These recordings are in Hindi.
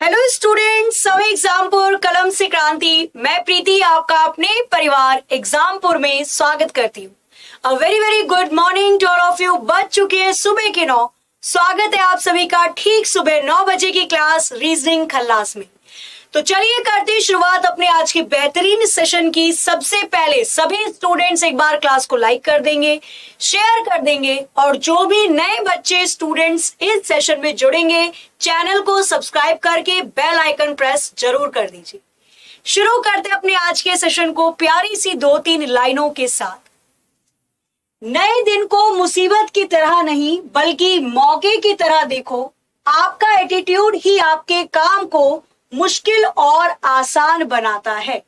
हेलो स्टूडेंट्स, सभी एग्जामपुर कलम से क्रांति। मैं प्रीति आपका अपने परिवार एग्जामपुर में स्वागत करती हूँ। A very very good morning to all of you. बज चुके हैं सुबह के 9। स्वागत है आप सभी का ठीक सुबह 9 बजे की क्लास रीजनिंग खल्लास में। तो चलिए करते हैं शुरुआत अपने आज के बेहतरीन सेशन की। सबसे पहले सभी स्टूडेंट्स एक बार क्लास को लाइक कर देंगे, शेयर कर देंगे और जो भी नए बच्चे स्टूडेंट्स इस सेशन में जुड़ेंगे चैनल को सब्सक्राइब करके बेल आइकन प्रेस जरूर कर दीजिए। शुरू करते अपने आज के सेशन को प्यारी सी 2-3 लाइनों के साथ। नए दिन को मुसीबत की तरह नहीं बल्कि मौके की तरह देखो। आपका एटीट्यूड ही आपके काम को मुश्किल और आसान बनाता है।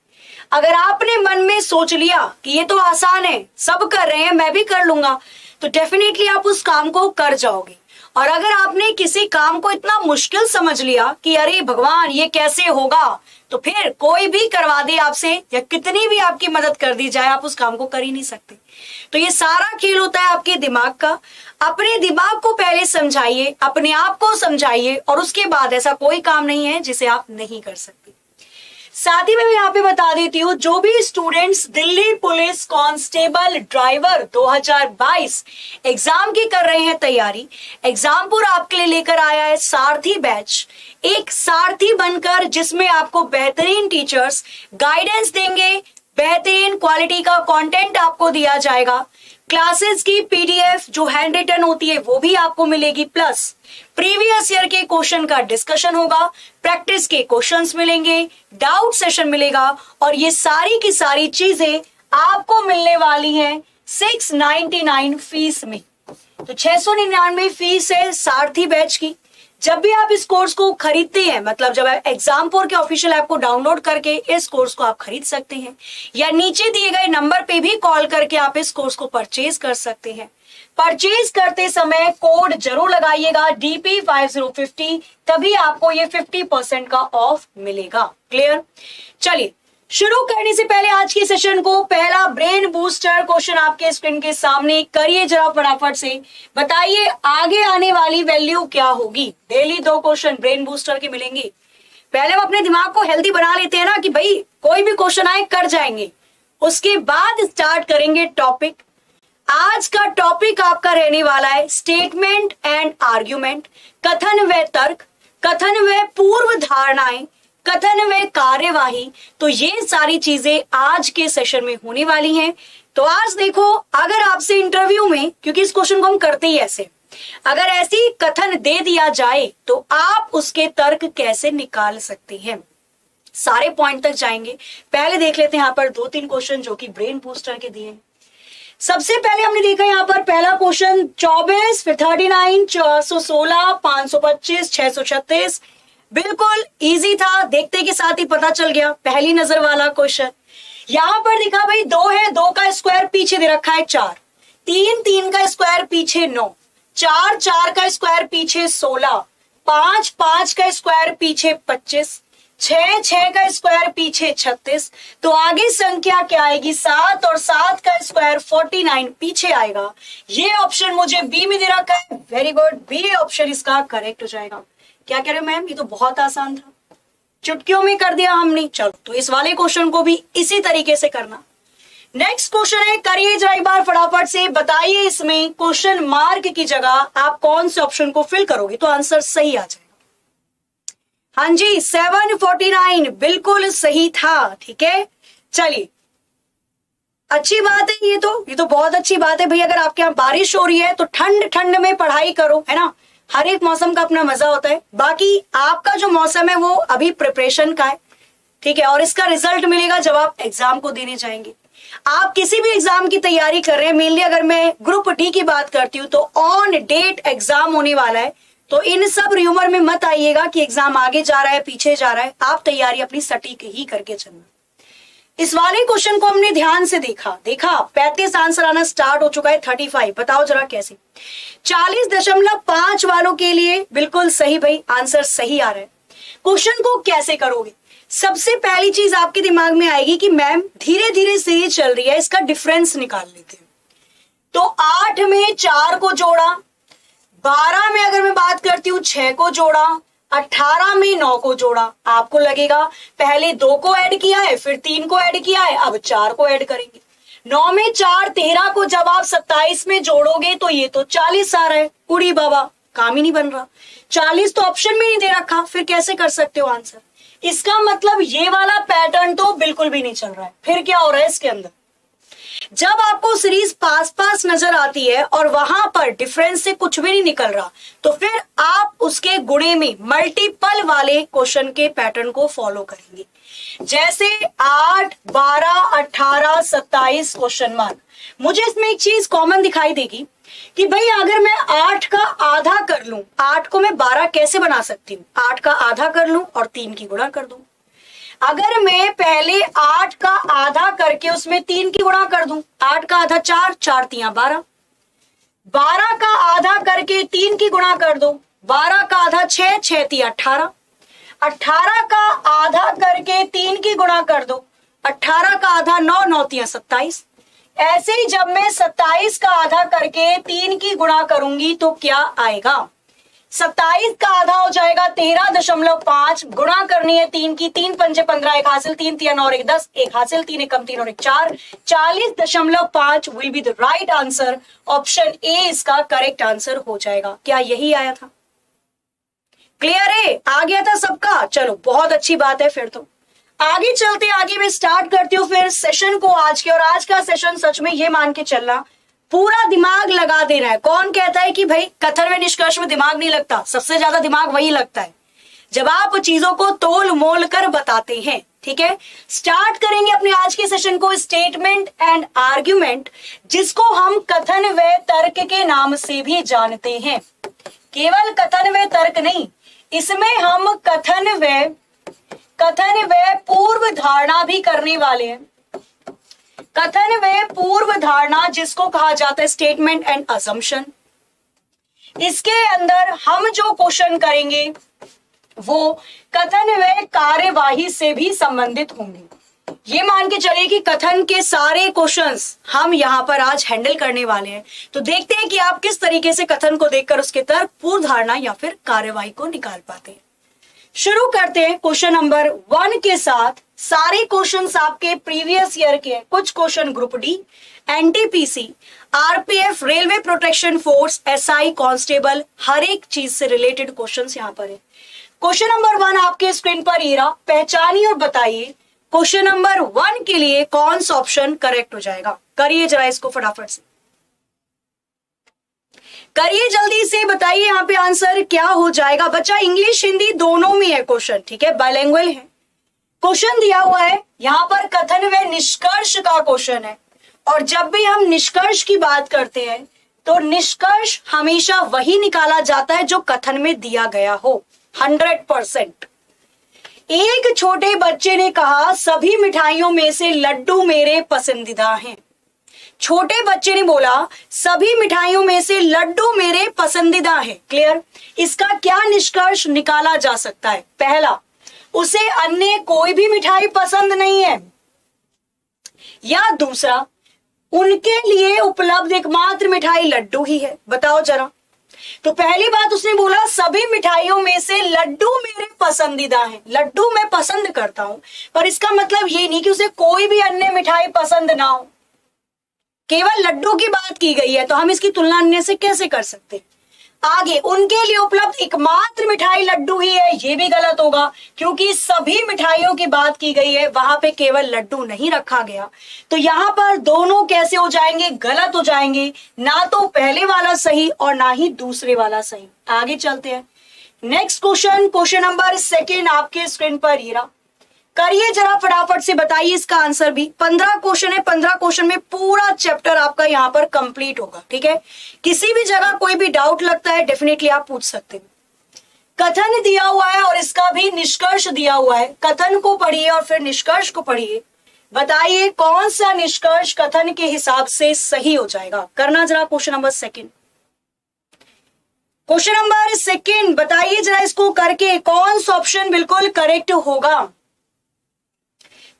अगर आपने मन में सोच लिया कि ये तो आसान है, सब कर रहे हैं, मैं भी कर लूंगा, तो डेफिनेटली आप उस काम को कर जाओगे। और अगर आपने किसी काम को इतना मुश्किल समझ लिया कि अरे भगवान ये कैसे होगा, तो फिर कोई भी करवा दे आपसे या कितनी भी आपकी मदद कर दी जाए, आप उस काम को कर ही नहीं सकते। तो ये सारा खेल होता है आपके दिमाग का। अपने दिमाग को पहले समझाइए, अपने आप को समझाइए और उसके बाद ऐसा कोई काम नहीं है जिसे आप नहीं कर सकते। साथ ही मैं यहाँ पे बता देती हूँ, जो भी students Delhi police constable driver 2022 exam की कर रहे हैं तैयारी, एग्जामपुर आपके लिए लेकर आया है सारथी बैच। एक सारथी बनकर जिसमें आपको बेहतरीन टीचर्स गाइडेंस देंगे, बेहतरीन क्वालिटी का कंटेंट आपको दिया जाएगा। क्लासेस की पीडीएफ जो हैंड रिटन होती है वो भी आपको मिलेगी, प्लस प्रीवियस ईयर के क्वेश्चन का डिस्कशन होगा, प्रैक्टिस के क्वेश्चंस मिलेंगे, डाउट सेशन मिलेगा और ये सारी की सारी चीजें आपको मिलने वाली हैं 699 फीस में। तो 699 फीस है सारथी बैच की। जब भी आप इस कोर्स को खरीदते हैं, मतलब जब आप एग्जामपुर के ऑफिशियल ऐप को डाउनलोड करके इस कोर्स को आप खरीद सकते हैं या नीचे दिए गए नंबर पे भी कॉल करके आप इस कोर्स को परचेज कर सकते हैं। परचेज करते समय कोड जरूर लगाइएगा DP5050, तभी आपको ये 50% का ऑफ मिलेगा। क्लियर? चलिए शुरू करने से पहले आज के सेशन को पहला ब्रेन बूस्टर क्वेश्चन आपके स्क्रीन के सामने करिए जरा फटाफट से। बताइए आगे आने वाली वैल्यू क्या होगी। डेली 2 क्वेश्चन ब्रेन बूस्टर के मिलेंगे। पहले हम अपने दिमाग को हेल्दी बना लेते हैं ना कि भाई कोई भी क्वेश्चन आए कर जाएंगे, उसके बाद स्टार्ट करेंगे टॉपिक। आज का टॉपिक आपका रहने वाला है स्टेटमेंट एंड आर्ग्यूमेंट, कथन व तर्क, कथन व पूर्व धारणाएं, कथन व कार्यवाही। तो ये सारी चीजें आज के सेशन में होने वाली हैं। तो आज देखो, अगर आपसे इंटरव्यू में, क्योंकि इस क्वेश्चन को हम करते ही ऐसे, अगर ऐसी कथन दे दिया जाए तो आप उसके तर्क कैसे निकाल सकते हैं, सारे पॉइंट तक जाएंगे। पहले देख लेते हैं यहाँ पर 2-3 क्वेश्चन जो कि ब्रेन बूस्टर के दिए हैं। सबसे पहले हमने देखा यहाँ पर पहला क्वेश्चन 24, फिर 39, 416, 525, 636। बिल्कुल इजी था, देखते के साथ ही पता चल गया, पहली नजर वाला क्वेश्चन। यहां पर दिखा भाई 2 है, 2 का स्क्वायर पीछे दे रखा है 4, 3 का स्क्वायर पीछे 9, 4 का स्क्वायर पीछे 16, 5 का स्क्वायर पीछे 25, 6 का स्क्वायर पीछे 36। तो आगे संख्या क्या आएगी 7 और 7 का स्क्वायर 49 पीछे आएगा। ये ऑप्शन मुझे बी में दे रखा है। वेरी गुड, बी ऑप्शन इसका करेक्ट हो जाएगा। क्या कह रहे हो मैम, ये तो बहुत आसान था, चुटकियों में कर दिया हमने। चलो तो इस वाले क्वेश्चन को भी इसी तरीके से करना। नेक्स्ट क्वेश्चन है, करिए जरा एक बार फटाफट से। बताइए इसमें क्वेश्चन मार्क की जगह आप कौन से ऑप्शन को फिल करोगे तो आंसर सही आ जाएगा। हाँ जी, 749 बिल्कुल सही था। ठीक है, चलिए अच्छी बात है। ये तो बहुत अच्छी बात है भाई। अगर आपके यहाँ बारिश हो रही है तो ठंड में पढ़ाई करो, है ना। हर एक मौसम का अपना मजा होता है। बाकी आपका जो मौसम है वो अभी प्रिपरेशन का है, ठीक है, और इसका रिजल्ट मिलेगा जब आप एग्जाम को देने जाएंगे। आप किसी भी एग्जाम की तैयारी कर रहे हैं, मेनली अगर मैं ग्रुप डी की बात करती हूँ तो ऑन डेट एग्जाम होने वाला है। तो इन सब र्यूमर में मत आइएगा कि एग्जाम आगे जा रहा है पीछे जा रहा है। आप तैयारी अपनी सटीक ही करके चलना। इस वाले क्वेश्चन को हमने ध्यान से देखा 35 आंसर आना स्टार्ट हो चुका है। 35 बताओ जरा कैसे। 40.5 वालों के लिए बिल्कुल सही भाई, आंसर सही आ रहा है। क्वेश्चन को कैसे करोगे? सबसे पहली चीज आपके दिमाग में आएगी कि मैम धीरे धीरे सीरीज चल रही है, इसका डिफरेंस निकाल लेते हैं। तो 8 में 4 को जोड़ा, 12 में अगर मैं बात करती हूँ 6 को जोड़ा, 18 में 9 को जोड़ा, आपको लगेगा पहले 2 को ऐड किया है, फिर 3 को ऐड किया है, अब 4 को ऐड करेंगे। 9 में 4 13 को जब आप 27 में जोड़ोगे तो ये तो 40 आ रहा है। उड़ी बाबा, काम ही नहीं बन रहा। 40 तो ऑप्शन में नहीं दे रखा, फिर कैसे कर सकते हो आंसर? इसका मतलब ये वाला पैटर्न तो बिल्कुल भी नहीं चल रहा है। फिर क्या हो रहा है इसके अंदर? जब आपको सीरीज पास पास नजर आती है और वहां पर डिफरेंस से कुछ भी नहीं निकल रहा, तो फिर आप उसके गुणे में मल्टीपल वाले क्वेश्चन के पैटर्न को फॉलो करेंगे। जैसे 8, 12, 18, 27 क्वेश्चन मार्क। मुझे इसमें एक चीज कॉमन दिखाई देगी कि भाई अगर मैं 8 का आधा कर लूं, 8 को मैं 12 कैसे बना सकती हूँ? 8 का आधा कर लूं और 3 की गुणा कर दूं। अगर मैं पहले 8 का आधा करके उसमें 3 की गुणा कर दूं, 8 का आधा 4, 4 तियां 12, 12 का आधा करके 3 की गुणा कर दो, 12 का आधा 6, 6 तियां 18, 18 का आधा करके 3 की गुणा कर दो, 18 का आधा 9, 9 तियां 27। ऐसे ही जब मैं 27 का आधा करके 3 की गुणा करूंगी तो क्या आएगा? 27 का आधा हो जाएगा 13.5, गुणा करनी है 3 की, 3 पंजे 15, 1 हासिल, 3 तिया 9 और 1 10, 1 हासिल, 3 एकम 3 और 1 4, 40.5 will be the right answer. Option A इसका करेक्ट आंसर हो जाएगा। क्या यही आया था? क्लियर है? आ गया था सबका? चलो बहुत अच्छी बात है। फिर तो आगे चलते, आगे मैं स्टार्ट करती हूँ फिर सेशन को आज के। और आज का सेशन सच में ये मान के चलना, पूरा दिमाग लगा देना है। कौन कहता है कि भाई कथन में निष्कर्ष में दिमाग नहीं लगता? सबसे ज्यादा दिमाग वही लगता है जब आप चीजों को तोल मोल कर बताते हैं। ठीक है, स्टार्ट करेंगे अपने आज के सेशन को स्टेटमेंट एंड आर्ग्यूमेंट, जिसको हम कथन व तर्क के नाम से भी जानते हैं। केवल कथन व तर्क नहीं, इसमें हम कथन व पूर्व धारणा भी करने वाले हैं। कथन व पूर्व धारणा, जिसको कहा जाता है स्टेटमेंट एंड असम्पशन। इसके अंदर हम जो क्वेश्चन करेंगे वो कथन व कार्यवाही से भी संबंधित होंगे। ये मान के चलिए कि कथन के सारे क्वेश्चंस हम यहां पर आज हैंडल करने वाले हैं। तो देखते हैं कि आप किस तरीके से कथन को देखकर उसके तर्क, पूर्व धारणा या फिर कार्यवाही को निकाल पाते हैं। शुरू करते हैं क्वेश्चन नंबर 1 के साथ। सारे क्वेश्चंस आपके प्रीवियस ईयर के हैं। कुछ question group D, NTPC, RPF, railway protection force, SI, constable, हर एक चीज से रिलेटेड क्वेश्चंस यहां पर है। क्वेश्चन नंबर 1 आपके स्क्रीन पर ये रहा। पहचानिए और बताइए क्वेश्चन नंबर 1 के लिए कौन सा ऑप्शन करेक्ट हो जाएगा। करिए जरा इसको फटाफट से, करिए जल्दी से, बताइए यहाँ पे आंसर क्या हो जाएगा। बच्चा इंग्लिश हिंदी दोनों में है क्वेश्चन, ठीक है, बाइलिंगुअल है। क्वेश्चन दिया हुआ है यहाँ पर कथन व निष्कर्ष का क्वेश्चन है। और जब भी हम निष्कर्ष की बात करते हैं तो निष्कर्ष हमेशा वही निकाला जाता है जो कथन में दिया गया हो, 100%। एक छोटे बच्चे ने कहा सभी मिठाइयों में से लड्डू मेरे पसंदीदा हैं। छोटे बच्चे ने बोला सभी मिठाइयों में से लड्डू मेरे पसंदीदा है। क्लियर? इसका क्या निष्कर्ष निकाला जा सकता है? पहला, उसे अन्य कोई भी मिठाई पसंद नहीं है, या दूसरा, उनके लिए उपलब्ध एकमात्र मिठाई लड्डू ही है। बताओ जरा। तो पहली बात उसने बोला सभी मिठाइयों में से लड्डू मेरे पसंदीदा हैं। लड्डू मैं पसंद करता हूं, पर इसका मतलब ये नहीं कि उसे कोई भी अन्य मिठाई पसंद ना हो। केवल लड्डू की बात की गई है, तो हम इसकी तुलना अन्य से कैसे कर सकते? आगे, उनके लिए उपलब्ध एकमात्र मिठाई लड्डू ही है, ये भी गलत होगा, क्योंकि सभी मिठाइयों की बात की गई है, वहां पे केवल लड्डू नहीं रखा गया। तो यहां पर दोनों कैसे हो जाएंगे? गलत हो जाएंगे। ना तो पहले वाला सही और ना ही दूसरे वाला सही। आगे चलते हैं। नेक्स्ट क्वेश्चन, क्वेश्चन नंबर 2 आपके स्क्रीन पर ये रहा। करिए जरा फटाफट से, बताइए इसका आंसर भी। 15 क्वेश्चन है, 15 क्वेश्चन में पूरा चैप्टर आपका यहाँ पर कंप्लीट होगा। ठीक है, किसी भी जगह कोई भी डाउट लगता है डेफिनेटली आप पूछ सकते हैं। कथन दिया हुआ है और इसका भी निष्कर्ष दिया हुआ है। कथन को पढ़िए और फिर निष्कर्ष को पढ़िए। बताइए कौन सा निष्कर्ष कथन के हिसाब से सही हो जाएगा। करना जरा क्वेश्चन नंबर 2। क्वेश्चन नंबर 2 बताइए जरा इसको करके कौन सा ऑप्शन बिल्कुल करेक्ट होगा।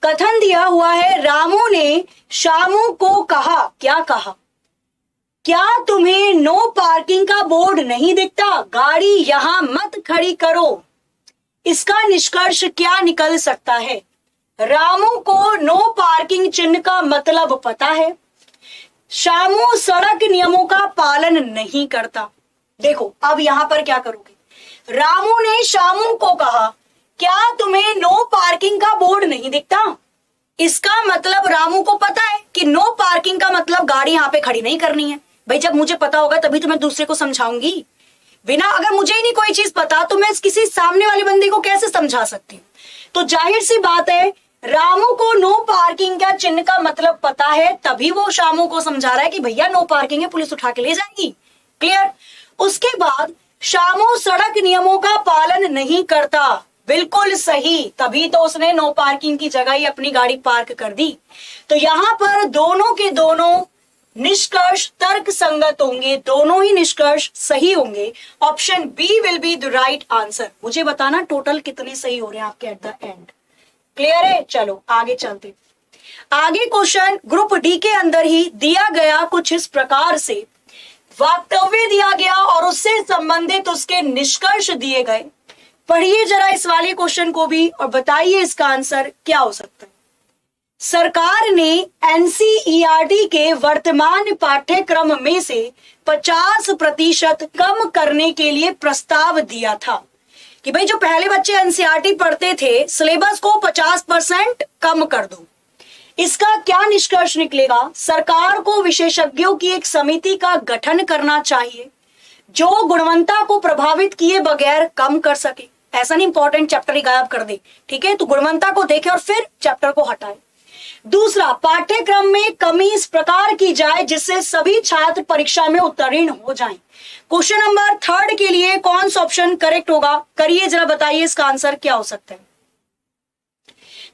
कथन दिया हुआ है रामू ने श्यामू को कहा, क्या कहा? क्या तुम्हें नो पार्किंग का बोर्ड नहीं दिखता? गाड़ी यहां मत खड़ी करो। इसका निष्कर्ष क्या निकल सकता है? रामू को नो पार्किंग चिन्ह का मतलब पता है। शामू सड़क नियमों का पालन नहीं करता। देखो अब यहां पर क्या करोगे, रामू ने शामू को कहा क्या तुम्हें नो पार्किंग का बोर्ड नहीं दिखता? इसका मतलब रामू को पता है कि नो पार्किंग का मतलब गाड़ी यहां पे खड़ी नहीं करनी है। भाई जब मुझे पता होगा तभी तो मैं दूसरे को समझाऊंगी, बिना अगर मुझे ही नहीं कोई चीज पता तो मैं किसी सामने वाले बंदे को कैसे समझा सकती हूँ? तो जाहिर सी बात है रामू को नो पार्किंग का चिन्ह का मतलब पता है, तभी वो शामू को समझा रहा है कि भैया नो पार्किंग है, पुलिस उठा के ले जाएगी। क्लियर? उसके बाद शामू सड़क नियमों का पालन नहीं करता, बिल्कुल सही, तभी तो उसने नो पार्किंग की जगह ही अपनी गाड़ी पार्क कर दी। तो यहां पर दोनों के दोनों निष्कर्ष तर्क संगत होंगे, दोनों ही निष्कर्ष सही होंगे। Option B will be the right answer. मुझे बताना टोटल कितने सही हो रहे हैं आपके एट द एंड। क्लियर है? चलो आगे चलते। आगे क्वेश्चन ग्रुप डी के अंदर ही दिया गया कुछ इस प्रकार से, वक्तव्य दिया गया और उससे संबंधित उसके निष्कर्ष दिए गए। पढ़िए जरा इस वाले क्वेश्चन को भी और बताइए इसका आंसर क्या हो सकता है। सरकार ने एनसीईआरटी के वर्तमान पाठ्यक्रम में से 50% कम करने के लिए प्रस्ताव दिया था कि भाई जो पहले बच्चे एनसीईआरटी पढ़ते थे सिलेबस को 50% कम कर दो। इसका क्या निष्कर्ष निकलेगा? सरकार को विशेषज्ञों की एक समिति का गठन करना चाहिए जो गुणवत्ता को प्रभावित किए बगैर कम कर सके। ऐसा नहीं इंपॉर्टेंट चैप्टर ही गायब कर दे, ठीक है? तो गुणवत्ता को देखे और फिर चैप्टर को हटाए। दूसरा, पाठ्यक्रम में कमी इस प्रकार की जाए जिससे सभी छात्र परीक्षा में उत्तीर्ण हो जाएं। क्वेश्चन नंबर 3 के लिए कौन सा ऑप्शन करेक्ट होगा? करिए जरा, बताइए इसका आंसर क्या हो सकता है।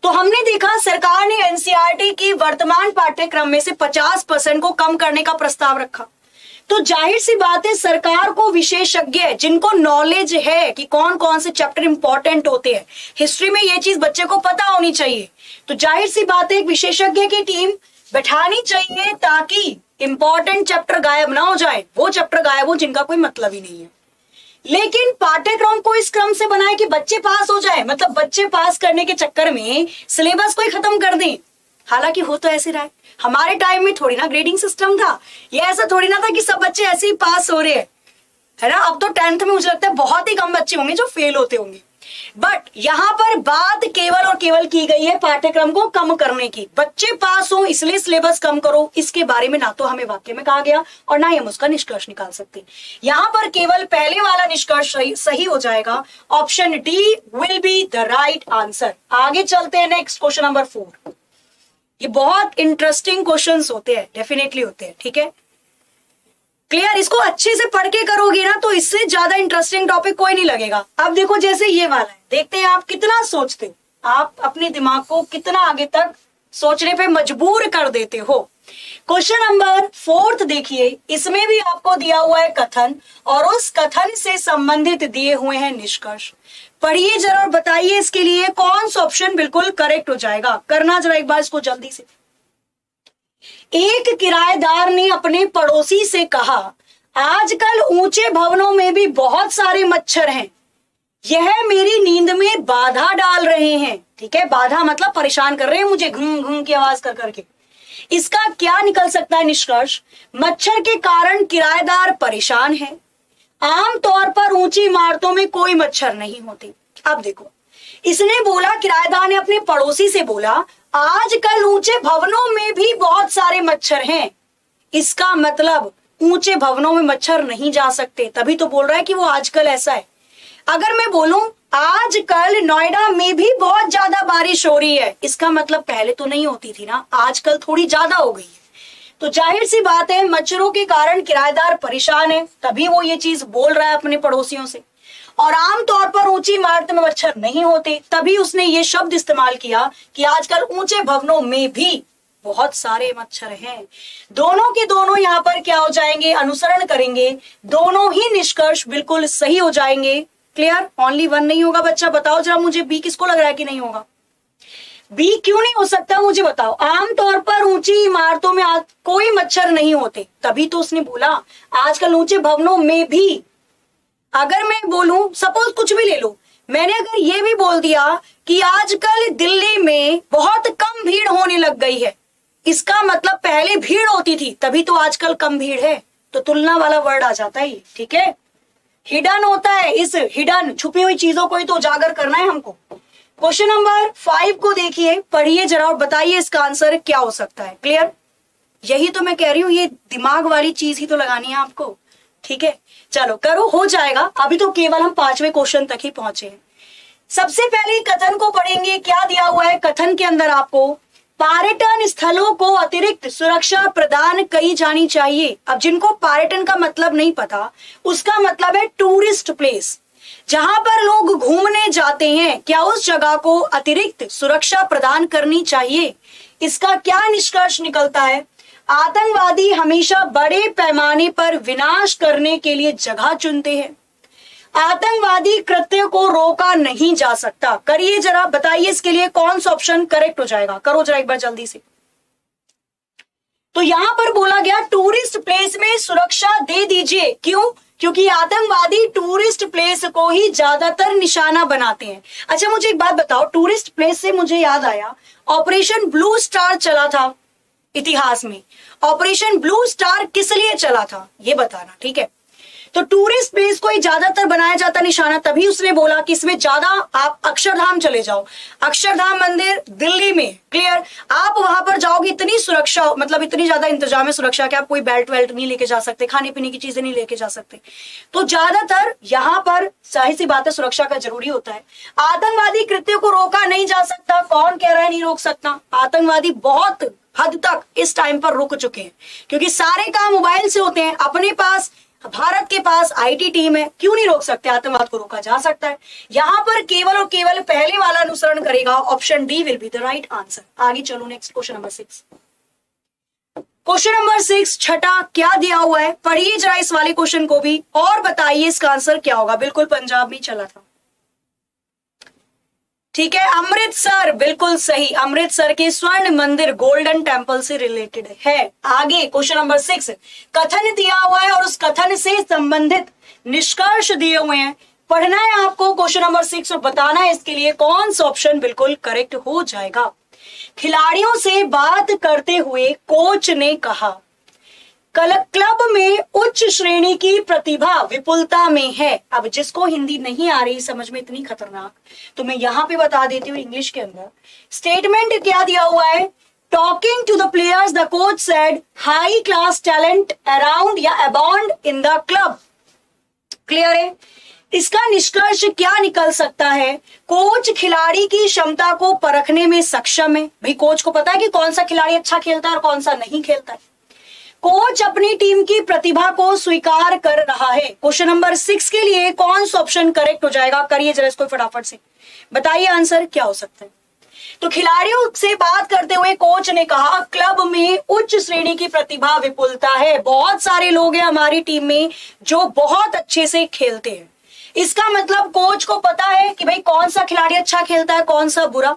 तो हमने देखा सरकार ने एनसीईआरटी की वर्तमान पाठ्यक्रम में से 50% को कम करने का प्रस्ताव रखा। तो जाहिर सी बात है सरकार को विशेषज्ञ जिनको नॉलेज है कि कौन कौन से चैप्टर इंपॉर्टेंट होते हैं, हिस्ट्री में ये चीज बच्चे को पता होनी चाहिए। तो जाहिर सी बात है एक विशेषज्ञ की टीम बैठानी चाहिए ताकि इंपॉर्टेंट चैप्टर गायब ना हो जाए, वो चैप्टर गायब हो जिनका कोई मतलब ही नहीं है। लेकिन पाठ्यक्रम को इस क्रम से बनाए कि बच्चे पास हो जाए, मतलब बच्चे पास करने के चक्कर में सिलेबस को ही खत्म कर दें। हालांकि हो तो ऐसे रहा है, हमारे टाइम में थोड़ी ना ग्रेडिंग सिस्टम था, ये ऐसा थोड़ी ना था कि सब बच्चे ऐसे ही पास हो रहे हैं, है ना? अब तो 10th में मुझे लगता है बहुत ही कम बच्चे होंगे जो फेल होते होंगे। बट यहाँ पर बात केवल और केवल की गई है पाठ्यक्रम को कम करने की। बच्चे पास हो इसलिए सिलेबस कम करो, इसके बारे में ना तो हमें वाक्य में कहा गया और ना ही हम उसका निष्कर्ष निकाल सकते। यहाँ पर केवल पहले वाला निष्कर्ष सही हो जाएगा। Option D will be the right answer. आगे चलते हैं नेक्स्ट क्वेश्चन नंबर 4। ये बहुत इंटरेस्टिंग क्वेश्चंस होते हैं, डेफिनेटली होते हैं, ठीक है? क्लियर? इसको अच्छे से पढ़ के करोगे ना तो इससे ज्यादा इंटरेस्टिंग टॉपिक कोई नहीं लगेगा। अब देखो जैसे ये वाला है, देखते हैं आप कितना सोचते हो, आप अपने दिमाग को कितना आगे तक सोचने पे मजबूर कर देते हो। क्वेश्चन नंबर 4 देखिए, इसमें भी आपको दिया हुआ है कथन और उस कथन से संबंधित दिए हुए हैं निष्कर्ष। पढ़िए जरा और बताइए इसके लिए कौन सा ऑप्शन बिल्कुल करेक्ट हो जाएगा। करना जरा एक बार इसको जल्दी से। एक किराएदार ने अपने पड़ोसी से कहा, आजकल ऊंचे भवनों में भी बहुत सारे मच्छर हैं, यह मेरी नींद में बाधा डाल रहे हैं। ठीक है, बाधा मतलब परेशान कर रहे हैं मुझे, घूम घूम की आवाज कर करके। इसका क्या निकल सकता है निष्कर्ष? मच्छर के कारण किराएदार परेशान है। आमतौर पर ऊंची इमारतों में कोई मच्छर नहीं होते। अब देखो, इसने बोला, किराएदार ने अपने पड़ोसी से बोला, आजकल ऊंचे भवनों में भी बहुत सारे मच्छर हैं। इसका मतलब ऊंचे भवनों में मच्छर नहीं जा सकते, तभी तो बोल रहा है कि वो आजकल ऐसा है। अगर मैं बोलूं आजकल नोएडा में भी बहुत ज्यादा बारिश हो रही है, इसका मतलब पहले तो नहीं होती थी ना, आजकल थोड़ी ज्यादा हो गई है। तो जाहिर सी बात है मच्छरों के कारण किराएदार परेशान है, तभी वो ये चीज बोल रहा है अपने पड़ोसियों से। और आमतौर पर ऊंची इमारत में मच्छर नहीं होते, तभी उसने ये शब्द इस्तेमाल किया कि आजकल ऊंचे भवनों में भी बहुत सारे मच्छर हैं। दोनों के दोनों यहाँ पर क्या हो जाएंगे? अनुसरण करेंगे, दोनों ही निष्कर्ष बिल्कुल सही हो जाएंगे। क्लियर? ओनली वन नहीं होगा। बच्चा बताओ जरा मुझे, बी किसको लग रहा है कि नहीं होगा? बी क्यों नहीं हो सकता मुझे बताओ। आमतौर पर ऊंची इमारतों में कोई मच्छर नहीं होते, तभी तो उसने बोला आजकल ऊंचे भवनों में भी। अगर मैं बोलूं, सपोज कुछ भी ले लो, मैंने अगर ये भी बोल दिया कि आजकल दिल्ली में बहुत कम भीड़ होने लग गई है, इसका मतलब पहले भीड़ होती थी तभी तो आजकल कम भीड़ है, तो तुलना वाला वर्ड आ जाता है। ठीक है, हिडन होता है, इस हिडन छुपी हुई चीजों को ही तो उजागर करना है हमको। क्वेश्चन नंबर 5 को देखिए, पढ़िए जरा और बताइए इसका आंसर क्या हो सकता है। क्लियर, यही तो मैं कह रही हूं, ये दिमाग वाली चीज ही तो लगानी है आपको। ठीक है, चलो करो, हो जाएगा। अभी तो केवल हम 5वें क्वेश्चन तक ही पहुंचे हैं। सबसे पहले कथन को पढ़ेंगे, क्या दिया हुआ है कथन के अंदर आपको, पर्यटन स्थलों को अतिरिक्त सुरक्षा प्रदान की जानी चाहिए। अब जिनको पर्यटन का मतलब नहीं पता, उसका मतलब है टूरिस्ट प्लेस, जहां पर लोग घूमने जाते हैं, क्या उस जगह को अतिरिक्त सुरक्षा प्रदान करनी चाहिए। इसका क्या निष्कर्ष निकलता है, आतंकवादी हमेशा बड़े पैमाने पर विनाश करने के लिए जगह चुनते हैं, आतंकवादी कृत्य को रोका नहीं जा सकता। करिए जरा, बताइए इसके लिए कौन सा ऑप्शन करेक्ट हो जाएगा, करो जरा एक बार जल्दी से। तो यहां पर बोला गया टूरिस्ट प्लेस में सुरक्षा दे दीजिए, क्यों, क्योंकि आतंकवादी टूरिस्ट प्लेस को ही ज्यादातर निशाना बनाते हैं। अच्छा मुझे एक बात बताओ, टूरिस्ट प्लेस से मुझे याद आया, ऑपरेशन ब्लू स्टार चला था इतिहास में। ऑपरेशन ब्लू स्टार किस लिए चला था ये बताना, ठीक है। तो टूरिस्ट प्लेस को ही ज्यादातर बनाया जाता निशाना, तभी उसने बोला कि इसमें ज्यादा आप अक्षरधाम चले जाओ। अक्षरधाम मंदिर दिल्ली में, क्लियर, आप वहां पर जाओगे, इतनी सुरक्षा, मतलब इतनी ज्यादा इंतजाम है सुरक्षा के, आप कोई बेल्ट वेल्ट नहीं लेके जा सकते, खाने पीने की चीजें नहीं लेके जा सकते। तो ज्यादातर यहाँ पर जाहिर सी बात है सुरक्षा का जरूरी होता है। आतंकवादी कृत्य को रोका नहीं जा सकता, कौन कह रहा है नहीं रोक सकता। आतंकवादी बहुत हद तक इस टाइम पर रुक चुके हैं, क्योंकि सारे काम मोबाइल से होते हैं। अपने पास, भारत के पास आईटी टीम है, क्यों नहीं रोक सकते, आतंकवाद को रोका जा सकता है। यहां पर केवल और केवल पहले वाला अनुसरण करेगा, option D will be the right answer. आगे चलो, next question number 6। Question number 6 छठा क्या दिया हुआ है, पढ़िए जरा इस वाले क्वेश्चन को भी और बताइए इसका आंसर क्या होगा। बिल्कुल पंजाब में चला था, ठीक है, अमृतसर, बिल्कुल सही, अमृतसर के स्वर्ण मंदिर गोल्डन टेम्पल से रिलेटेड है। आगे क्वेश्चन नंबर 6 कथन दिया हुआ है और उस कथन से संबंधित निष्कर्ष दिए हुए हैं। पढ़ना है आपको क्वेश्चन नंबर 6 और बताना है इसके लिए कौन सा ऑप्शन बिल्कुल करेक्ट हो जाएगा। खिलाड़ियों से बात करते हुए कोच ने कहा, क्लब में उच्च श्रेणी की प्रतिभा विपुलता में है। अब जिसको हिंदी नहीं आ रही समझ में इतनी खतरनाक, तो मैं यहां पे बता देती हूँ इंग्लिश के अंदर। स्टेटमेंट क्या दिया हुआ है, talking to the players the coach said high class talent around या abound in the club. Clear है, इसका निष्कर्ष क्या निकल सकता है, कोच खिलाड़ी की क्षमता को परखने में सक्षम है। भाई कोच को पता है कि कौन सा खिलाड़ी अच्छा खेलता है और कौन सा नहीं खेलता है। कोच अपनी टीम की प्रतिभा को स्वीकार कर रहा है। क्वेश्चन नंबर 6 के लिए कौन सा ऑप्शन करेक्ट हो जाएगा, करिए जरा इसको फटाफट से, बताइए आंसर क्या हो सकता है। तो खिलाड़ियों से बात करते हुए कोच ने कहा, क्लब में उच्च श्रेणी की प्रतिभा विपुलता है, बहुत सारे लोग हैं हमारी टीम में जो बहुत अच्छे से खेलते हैं। इसका मतलब कोच को पता है कि भाई कौन सा खिलाड़ी अच्छा खेलता है, कौन सा बुरा,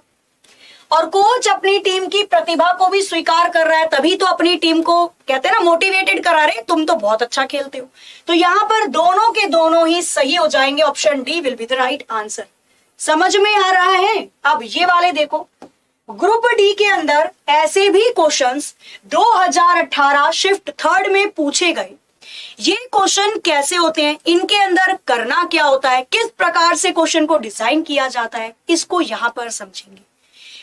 और कोच अपनी टीम की प्रतिभा को भी स्वीकार कर रहा है, तभी तो अपनी टीम को कहते हैं ना मोटिवेटेड करा रहे, तुम तो बहुत अच्छा खेलते हो। तो यहां पर दोनों के दोनों ही सही हो जाएंगे, option D will be the right answer. समझ में आ रहा है। अब ये वाले देखो, ग्रुप डी के अंदर ऐसे भी क्वेश्चंस 2018 शिफ्ट 3 में पूछे गए। ये क्वेश्चन कैसे होते हैं, इनके अंदर करना क्या होता है, किस प्रकार से क्वेश्चन को डिजाइन किया जाता है, इसको यहां पर समझेंगे।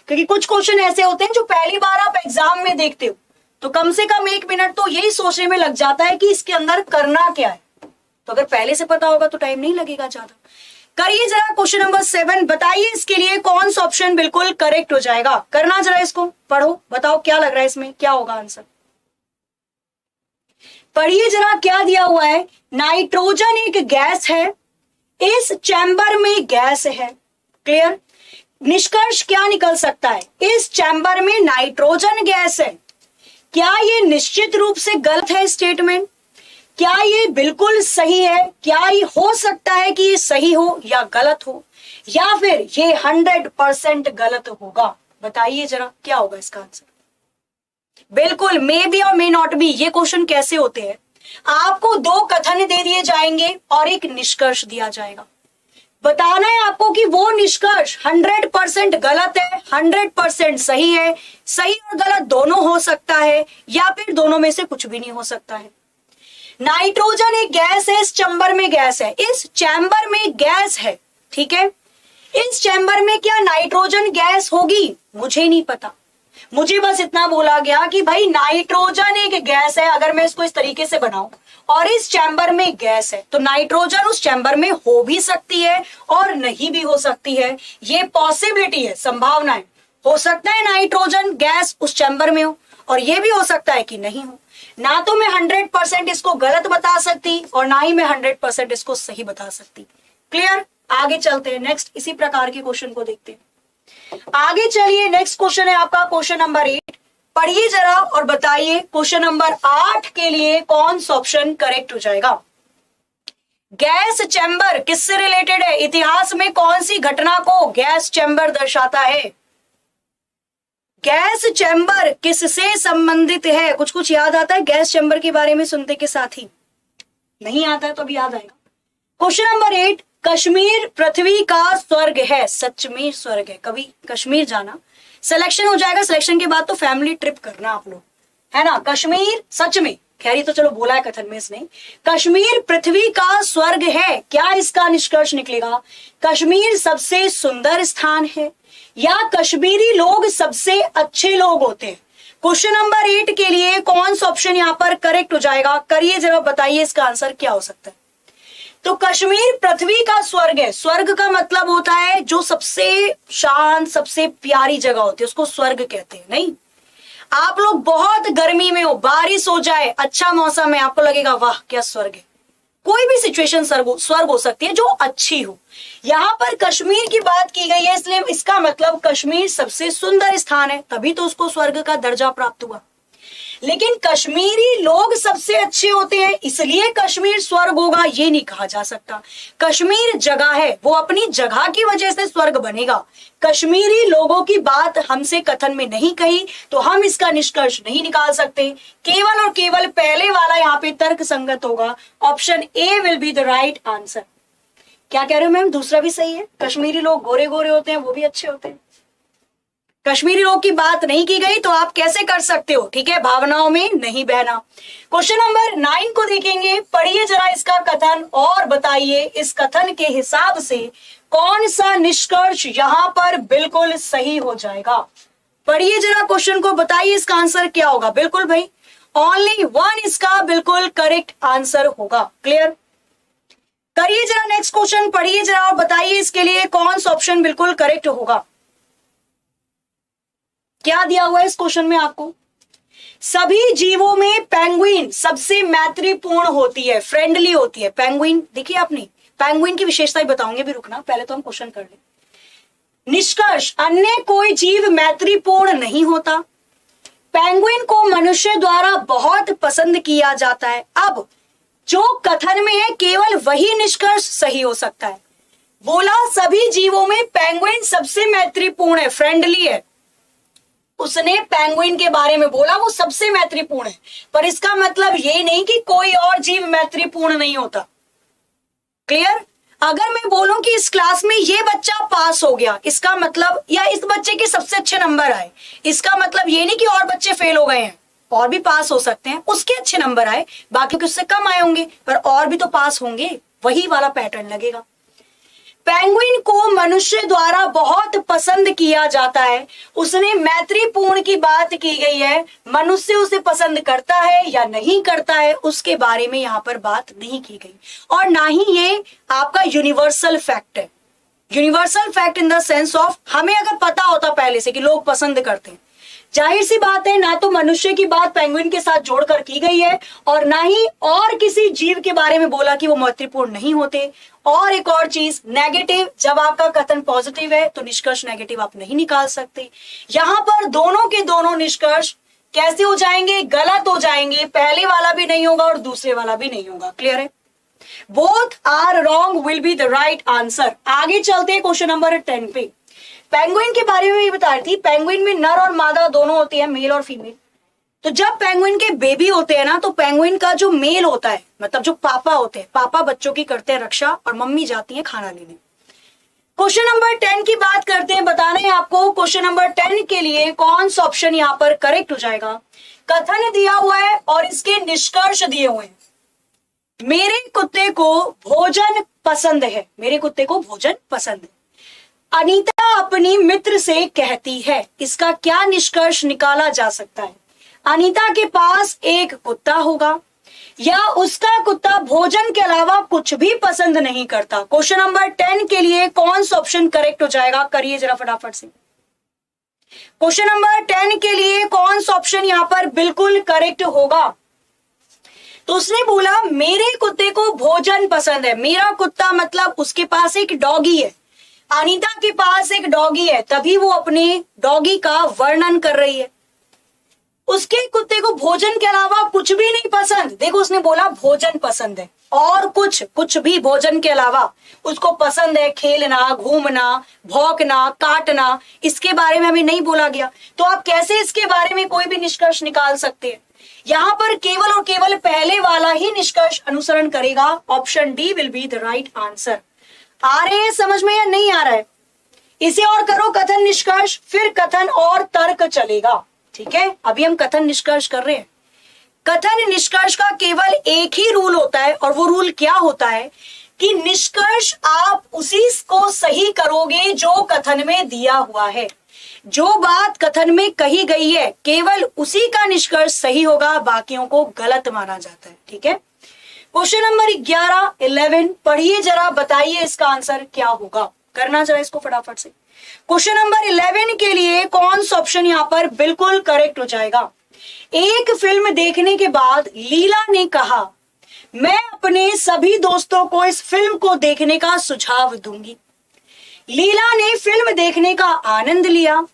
क्योंकि कुछ क्वेश्चन ऐसे होते हैं जो पहली बार आप एग्जाम में देखते हो, तो कम से कम 1 मिनट तो यही सोचने में लग जाता है कि इसके अंदर करना क्या है। तो अगर पहले से पता होगा तो टाइम नहीं लगेगा ज्यादा। करिए जरा क्वेश्चन नंबर 7, बताइए इसके लिए कौन सा ऑप्शन बिल्कुल करेक्ट हो जाएगा। करना जरा इसको, पढ़ो, बताओ क्या लग रहा है इसमें क्या होगा आंसर। पढ़िए जरा क्या दिया हुआ है, नाइट्रोजन एक गैस है, इस चैम्बर में गैस है। क्लियर, निष्कर्ष क्या निकल सकता है, इस चैम्बर में नाइट्रोजन गैस है। क्या ये निश्चित रूप से गलत है स्टेटमेंट, क्या ये बिल्कुल सही है, क्या ये हो सकता है कि ये सही हो या गलत हो, या फिर ये 100% गलत होगा। बताइए जरा क्या होगा इसका आंसर। बिल्कुल मे बी और मे नॉट बी। ये क्वेश्चन कैसे होते हैं, आपको 2 कथन दे दिए जाएंगे और एक निष्कर्ष दिया जाएगा। बताना है आपको कि वो निष्कर्ष 100% गलत है, 100% सही है, सही और गलत दोनों हो सकता है, या फिर दोनों में से कुछ भी नहीं हो सकता है। नाइट्रोजन एक गैस है, इस चैम्बर में गैस है, इस चैम्बर में गैस है, ठीक है। इस चैम्बर में क्या नाइट्रोजन गैस होगी? मुझे नहीं पता, मुझे बस इतना बोला गया कि भाई नाइट्रोजन एक गैस है, अगर मैं इसको इस तरीके से बनाऊं और इस चैम्बर में गैस है तो नाइट्रोजन उस चैम्बर में हो भी सकती है और नहीं भी हो सकती है। ये पॉसिबिलिटी है, संभावना है, हो सकता है नाइट्रोजन गैस उस चैम्बर में हो और ये भी हो सकता है कि नहीं हो। ना तो मैं 100% इसको गलत बता सकती और ना ही मैं 100% इसको सही बता सकती। क्लियर? आगे चलते हैं, नेक्स्ट इसी प्रकार के क्वेश्चन को देखते हैं। आगे चलिए, नेक्स्ट क्वेश्चन है आपका क्वेश्चन नंबर 8। पढ़िए जरा और बताइए क्वेश्चन नंबर 8 के लिए कौन सा ऑप्शन करेक्ट हो जाएगा। गैस चैम्बर किससे रिलेटेड है? इतिहास में कौन सी घटना को गैस चैम्बर दर्शाता है? गैस चैम्बर किससे संबंधित है? कुछ कुछ याद आता है गैस चैम्बर के बारे में सुनते के साथ ही? नहीं आता है तो अभी याद आएगा। क्वेश्चन नंबर 8, कश्मीर पृथ्वी का स्वर्ग है। सच में स्वर्ग है। कभी कश्मीर जाना, सिलेक्शन हो जाएगा, सिलेक्शन के बाद तो फैमिली ट्रिप करना आप लोग, है ना। कश्मीर सच में, खैर ये तो चलो बोला है कथन में इसने, कश्मीर पृथ्वी का स्वर्ग है। क्या इसका निष्कर्ष निकलेगा? कश्मीर सबसे सुंदर स्थान है या कश्मीरी लोग सबसे अच्छे लोग होते हैं? क्वेश्चन नंबर 8 के लिए कौन सा ऑप्शन यहां पर करेक्ट हो जाएगा? करिए जरा, बताइए इसका आंसर क्या हो सकता है। तो कश्मीर पृथ्वी का स्वर्ग है। स्वर्ग का मतलब होता है जो सबसे शांत, सबसे प्यारी जगह होती है, उसको स्वर्ग कहते हैं। नहीं, आप लोग बहुत गर्मी में हो, बारिश हो जाए, अच्छा मौसम है, आपको लगेगा वाह क्या स्वर्ग है। कोई भी सिचुएशन स्वर्ग हो सकती है जो अच्छी हो। यहां पर कश्मीर की बात की गई है, इसलिए इसका मतलब कश्मीर सबसे सुंदर स्थान है, तभी तो उसको स्वर्ग का दर्जा प्राप्त हुआ। लेकिन कश्मीरी लोग सबसे अच्छे होते हैं इसलिए कश्मीर स्वर्ग होगा, ये नहीं कहा जा सकता। कश्मीर जगह है, वो अपनी जगह की वजह से स्वर्ग बनेगा। कश्मीरी लोगों की बात हमसे कथन में नहीं कही तो हम इसका निष्कर्ष नहीं निकाल सकते। केवल और केवल पहले वाला यहाँ पे तर्क संगत होगा। Option A will be the right answer. क्या कह रहे हो मैम? दूसरा भी सही है, कश्मीरी लोग गोरे गोरे होते हैं, वो भी अच्छे होते हैं। कश्मीरी लोग की बात नहीं की गई तो आप कैसे कर सकते हो? ठीक है, भावनाओं में नहीं बहना। क्वेश्चन नंबर 9 को देखेंगे। पढ़िए जरा इसका कथन और बताइए इस कथन के हिसाब से कौन सा निष्कर्ष यहां पर बिल्कुल सही हो जाएगा। पढ़िए जरा क्वेश्चन को, बताइए इसका आंसर क्या होगा। बिल्कुल भाई, ओनली 1 इसका बिल्कुल करेक्ट आंसर होगा। क्लियर? करिए जरा नेक्स्ट क्वेश्चन, पढ़िए जरा और बताइए इसके लिए कौन सा ऑप्शन बिल्कुल करेक्ट होगा। क्या दिया हुआ है इस क्वेश्चन में आपको? सभी जीवों में पेंगुइन सबसे मैत्रीपूर्ण होती है, फ्रेंडली होती है। पेंगुइन देखिए आपने, पेंगुइन की विशेषता ही बताऊंगे, भी रुकना, पहले तो हम क्वेश्चन कर लें। निष्कर्ष, अन्य कोई जीव मैत्रीपूर्ण नहीं होता। पेंगुइन को मनुष्य द्वारा बहुत पसंद किया जाता है। अब जो कथन में है केवल वही निष्कर्ष सही हो सकता है। बोला सभी जीवों में पेंगुइन सबसे मैत्रीपूर्ण है, फ्रेंडली है। उसने पेंगुइन के बारे में बोला वो सबसे मैत्रीपूर्ण है, पर इसका मतलब ये नहीं कि कोई और जीव मैत्रीपूर्ण नहीं होता। क्लियर? अगर मैं बोलूं कि इस क्लास में ये बच्चा पास हो गया, इसका मतलब, या इस बच्चे के सबसे अच्छे नंबर आए, इसका मतलब ये नहीं कि और बच्चे फेल हो गए हैं, और भी पास हो सकते हैं। उसके अच्छे नंबर आए, बाकी के उससे कम आए होंगे, पर और भी तो पास होंगे। वही वाला पैटर्न लगेगा। पेंगुइन को मनुष्य द्वारा बहुत पसंद किया जाता है। उसने मैत्रीपूर्ण की बात की गई है, मनुष्य उसे पसंद करता है या नहीं करता है उसके बारे में यहाँ पर बात नहीं की गई, और ना ही ये आपका यूनिवर्सल फैक्ट है। Universal fact in the sense of हमें अगर पता होता पहले से कि लोग पसंद करते हैं, जाहिर सी बात है ना तो मनुष्य की बात पेंगुइन के साथ जोड़कर की गई है और ना ही और किसी जीव के बारे में बोला कि वो मैत्रीपूर्ण नहीं होते। और एक और चीज, नेगेटिव, जब आपका कथन पॉजिटिव है तो निष्कर्ष नेगेटिव आप नहीं निकाल सकते। यहां पर दोनों के दोनों निष्कर्ष कैसे हो जाएंगे? गलत हो जाएंगे। पहले वाला भी नहीं होगा और दूसरे वाला भी नहीं होगा। क्लियर है? Both are wrong will be the right answer. आगे चलते हैं क्वेश्चन नंबर 10 पे। पेंगुइन के बारे में भी बता रही थी, पेंगुइन में नर और मादा दोनों होती है, मेल और फीमेल। तो जब पेंगुइन के बेबी होते हैं ना, तो पेंगुइन का जो मेल होता है, मतलब जो पापा होते हैं, पापा बच्चों की करते हैं रक्षा और मम्मी जाती है खाना लेने। क्वेश्चन नंबर 10 की बात करते हैं। बताना है आपको क्वेश्चन नंबर 10 के लिए कौन सा ऑप्शन यहाँ पर करेक्ट हो जाएगा। कथन दिया हुआ है और इसके निष्कर्ष दिए हुए हैं। मेरे कुत्ते को भोजन पसंद है, मेरे कुत्ते को भोजन पसंद है। अनीता अपनी मित्र से कहती है, इसका क्या निष्कर्ष निकाला जा सकता है। अनीता के पास एक कुत्ता होगा या उसका कुत्ता भोजन के अलावा कुछ भी पसंद नहीं करता। क्वेश्चन नंबर 10 के लिए कौन सा ऑप्शन करेक्ट हो जाएगा, करिए जरा फटाफट से। क्वेश्चन नंबर 10 के लिए कौन सा ऑप्शन यहां पर बिल्कुल करेक्ट होगा। तो उसने बोला मेरे कुत्ते को भोजन पसंद है। मेरा कुत्ता मतलब उसके पास एक डॉगी है, अनीता के पास एक डॉगी है, तभी वो अपने डॉगी का वर्णन कर रही है। उसके कुत्ते को भोजन के अलावा कुछ भी नहीं पसंद। देखो उसने बोला भोजन पसंद है और कुछ भी भोजन के अलावा उसको पसंद है, खेलना, घूमना, भौंकना, काटना, इसके बारे में अभी नहीं बोला गया। तो आप कैसे इसके बारे में कोई भी निष्कर्ष निकाल सकते हैं। यहां पर केवल और केवल पहले वाला ही निष्कर्ष अनुसरण करेगा। Option D will be the right answer. आ रहे हैं समझ में या नहीं आ रहा है। इसे और करो कथन निष्कर्ष, फिर कथन और तर्क चलेगा। ठीक है, अभी हम कथन निष्कर्ष कर रहे हैं। कथन निष्कर्ष का केवल एक ही रूल होता है और वो रूल क्या होता है कि निष्कर्ष आप उसी को सही करोगे जो कथन में दिया हुआ है। जो बात कथन में कही गई है केवल उसी का निष्कर्ष सही होगा, बाकियों को गलत माना जाता है। ठीक है, क्वेश्चन नंबर 11, 11 पढ़िए जरा, बताइए इसका आंसर क्या होगा। करना जरा इसको फटाफट से। क्वेश्चन नंबर 11 के लिए कौन सा ऑप्शन यहां पर बिल्कुल करेक्ट हो जाएगा। एक फिल्म देखने के बाद लीला ने कहा मैं अपने सभी दोस्तों को इस फिल्म को देखने का सुझाव दूंगी। लीला ने फिल्म देखने का आनंद लिया